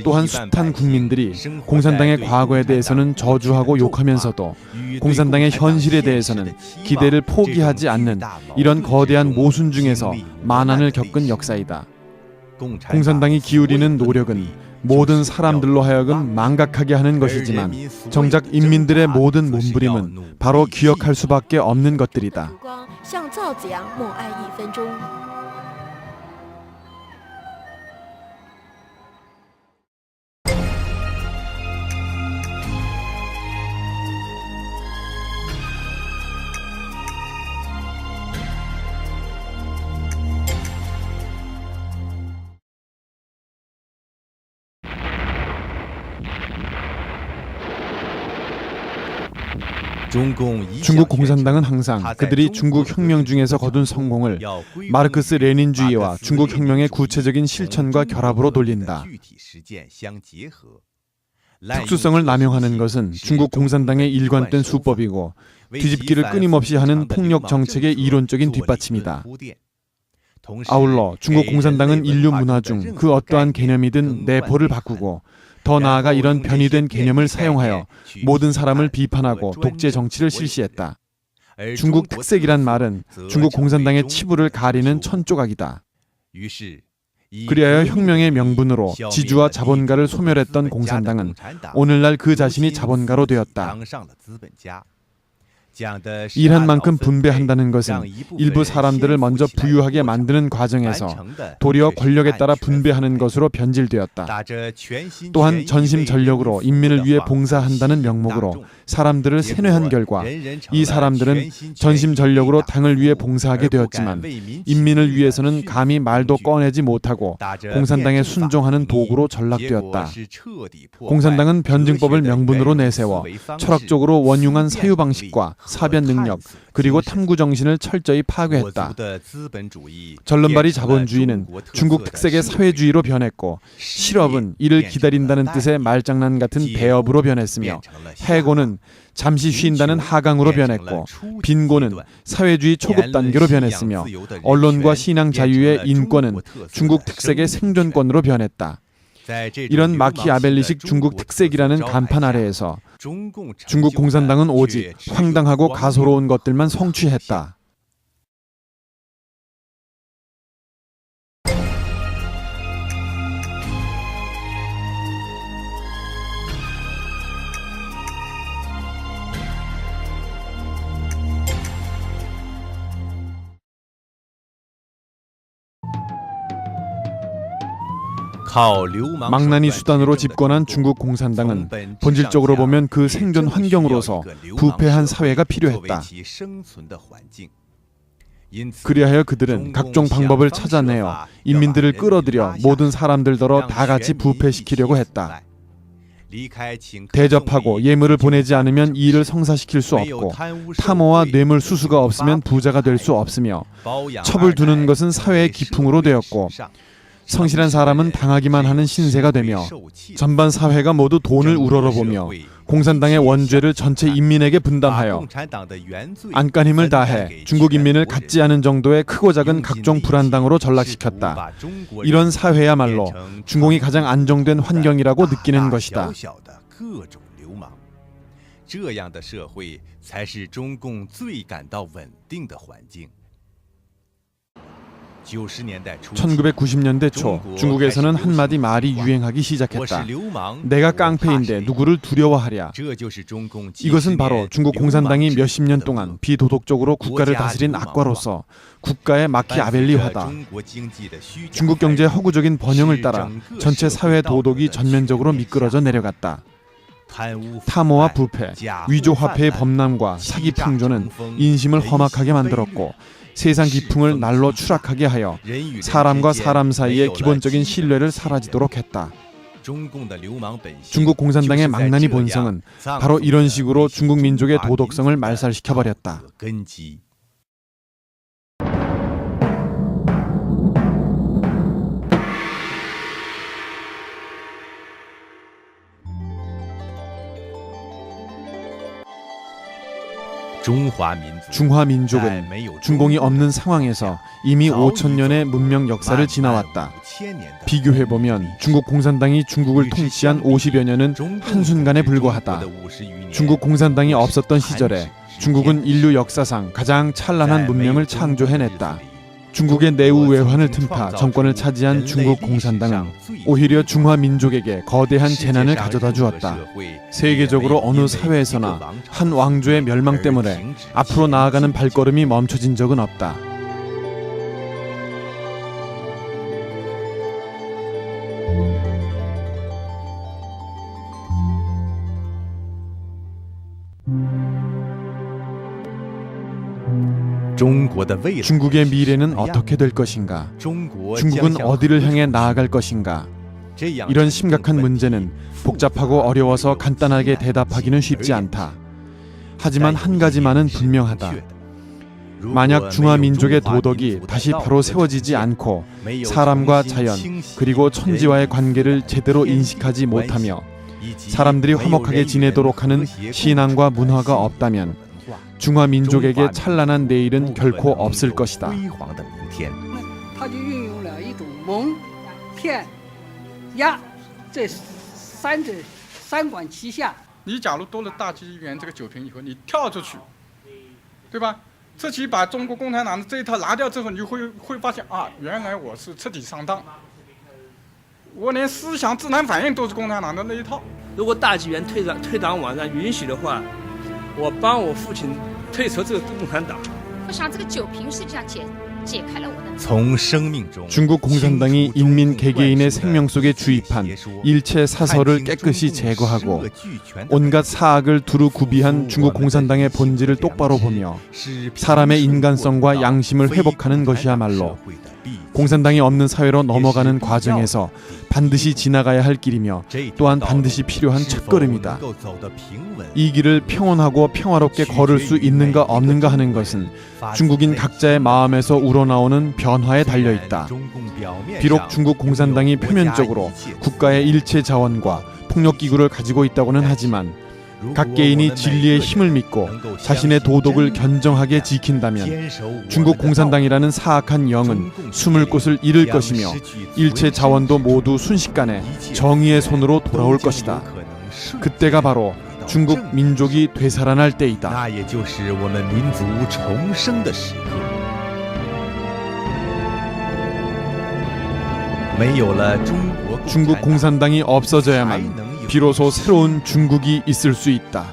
또한 숱한 국민들이 공산당의 과거에 대해서는 저주하고 욕하면서도 공산당의 현실에 대해서는 기대를 포기하지 않는 이런 거대한 모순 중에서 만한을 겪은 역사이다. 공산당이 기울이는 노력은 모든 사람들로 하여금 망각하게 하는 것이지만 정작 인민들의 모든 몸부림은 바로 기억할 수밖에 없는 것들이다. 중국 공산당은 항상 그들이 중국 혁명 중에서 거둔 성공을 마르크스 레닌주의와 중국 혁명의 구체적인 실천과 결합으로 돌린다. 특수성을 남용하는 것은 중국 공산당의 일관된 수법이고 뒤집기를 끊임없이 하는 폭력 정책의 이론적인 뒷받침이다. 아울러 중국 공산당은 인류 문화 중 그 어떠한 개념이든 내포를 바꾸고 더 나아가 이런 변이된 개념을 사용하여 모든 사람을 비판하고 독재 정치를 실시했다. 중국 특색이란 말은 중국 공산당의 치부를 가리는 천조각이다. 그리하여 혁명의 명분으로 지주와 자본가를 소멸했던 공산당은 오늘날 그 자신이 자본가로 되었다. 일한 만큼 분배한다는 것은 일부 사람들을 먼저 부유하게 만드는 과정에서 도리어 권력에 따라 분배하는 것으로 변질되었다. 또한 전심전력으로 인민을 위해 봉사한다는 명목으로 사람들을 세뇌한 결과 이 사람들은 전심전력으로 당을 위해 봉사하게 되었지만 인민을 위해서는 감히 말도 꺼내지 못하고 공산당에 순종하는 도구로 전락되었다. 공산당은 변증법을 명분으로 내세워 철학적으로 원흉한 사유 방식과 사변 능력 그리고 탐구 정신을 철저히 파괴했다. 전론발이 자본주의는 중국 특색의 사회주의로 변했고 실업은 이를 기다린다는 뜻의 말장난 같은 배업으로 변했으며 해고는 잠시 쉰다는 하강으로 변했고 빈곤은 사회주의 초급 단계로 변했으며 언론과 신앙 자유의 인권은 중국 특색의 생존권으로 변했다. 이런 마키아벨리식 중국 특색이라는 간판 아래에서 중국 공산당은 오직 황당하고 가소로운 것들만 성취했다. 망나니 수단으로 집권한 중국 공산당은 본질적으로 보면 그 생존 환경으로서 부패한 사회가 필요했다. 그리하여 그들은 각종 방법을 찾아내어 인민들을 끌어들여 모든 사람들더러 다 같이 부패시키려고 했다. 대접하고 예물을 보내지 않으면 이 일을 성사시킬 수 없고 탐호와 뇌물 수수가 없으면 부자가 될 수 없으며 첩을 두는 것은 사회의 기풍으로 되었고 성실한 사람은 당하기만 하는 신세가 되며 전반 사회가 모두 돈을 우러러보며 공산당의 원죄를 전체 인민에게 분담하여 안간힘을 다해 중국 인민을 갖지 않은 정도의 크고 작은 각종 불안당으로 전락시켰다. 이런 사회야말로 중공이 가장 안정된 환경이라고 느끼는 것이다. 1990년대 초 중국에서는 한마디 말이 유행하기 시작했다. 내가 깡패인데 누구를 두려워하랴. 이것은 바로 중국 공산당이 몇십 년 동안 비도덕적으로 국가를 다스린 악과로서 국가의 마키아벨리화다. 중국 경제의 허구적인 번영을 따라 전체 사회 도덕이 전면적으로 미끄러져 내려갔다. 탐호와 부패, 위조화폐의 범람과 사기 풍조는 인심을 험악하게 만들었고 세상 기풍을 날로 추락하게 하여 사람과 사람 사이의 기본적인 신뢰를 사라지도록 했다. 중국 공산당의 망나니 본성은 바로 이런 식으로 중국 민족의 도덕성을 말살시켜버렸다. 중화민족은 중공이 없는 상황에서 이미 5,000년의 문명 역사를 지나왔다. 비교해보면 중국 공산당이 중국을 통치한 50여 년은 한순간에 불과하다. 중국 공산당이 없었던 시절에 중국은 인류 역사상 가장 찬란한 문명을 창조해냈다. 중국의 내후 외환을 틈타 정권을 차지한 중국 공산당은 오히려 중화민족에게 거대한 재난을 가져다 주었다. 세계적으로 어느 사회에서나 한 왕조의 멸망 때문에 앞으로 나아가는 발걸음이 멈춰진 적은 없다. 중국의 미래는 어떻게 될 것인가? 중국은 어디를 향해 나아갈 것인가? 이런 심각한 문제는 복잡하고 어려워서 간단하게 대답하기는 쉽지 않다. 하지만 한 가지만은 분명하다. 만약 중화민족의 도덕이 다시 바로 세워지지 않고 사람과 자연 그리고 천지와의 관계를 제대로 인식하지 못하며 사람들이 화목하게 지내도록 하는 신앙과 문화가 없다면 중화민족에게 찬란한 내일은 결코 없을 것이다. 他就运用了一种蒙、骗、压这三管齐下。你假如夺了大纪元这个酒瓶以后，你跳出去，对吧？自己把中国共产党的这一套拿掉之后，你就会发现啊，原来我是彻底上当，我连思想自然反应都是共产党的那一套。如果大纪元退党网站允许的话，我帮我父亲退出这个共产党。我想这个酒瓶实际上解开了我的。 중국 공산당이 인민 개개인의 생명 속에 주입한 일체 사설을 깨끗이 제거하고 온갖 사악을 두루 구비한 중국 공산당의 본질을 똑바로 보며 사람의 인간성과 양심을 회복하는 것이야말로 공산당이 없는 사회로 넘어가는 과정에서 반드시 지나가야 할 길이며 또한 반드시 필요한 첫걸음이다. 이 길을 평온하고 평화롭게 걸을 수 있는가 없는가 하는 것은 중국인 각자의 마음에서 우러나오는 변화에 달려있다. 비록 중국 공산당이 표면적으로 국가의 일체 자원과 폭력기구를 가지고 있다고는 하지만 각 개인이 진리의 힘을 믿고 자신의 도덕을 견정하게 지킨다면 중국 공산당이라는 사악한 영은 숨을 곳을 잃을 것이며 일체 자원도 모두 순식간에 정의의 손으로 돌아올 것이다. 그때가 바로 중국 민족이 되살아날 때이다. 중국 공산당이 없어져야만 비로소 새로운 중국이 있을 수 있다.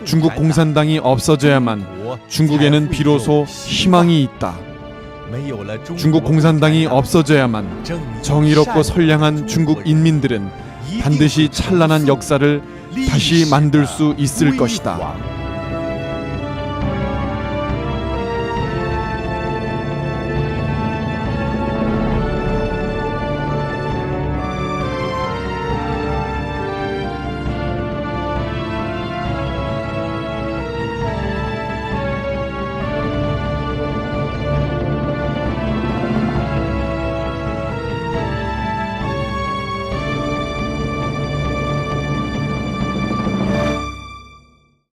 중국 공산당이 없어져야만 중국에는 비로소 희망이 있다. 중국 공산당이 없어져야만 정의롭고 선량한 중국 인민들은 반드시 찬란한 역사를 다시 만들 수 있을 것이다.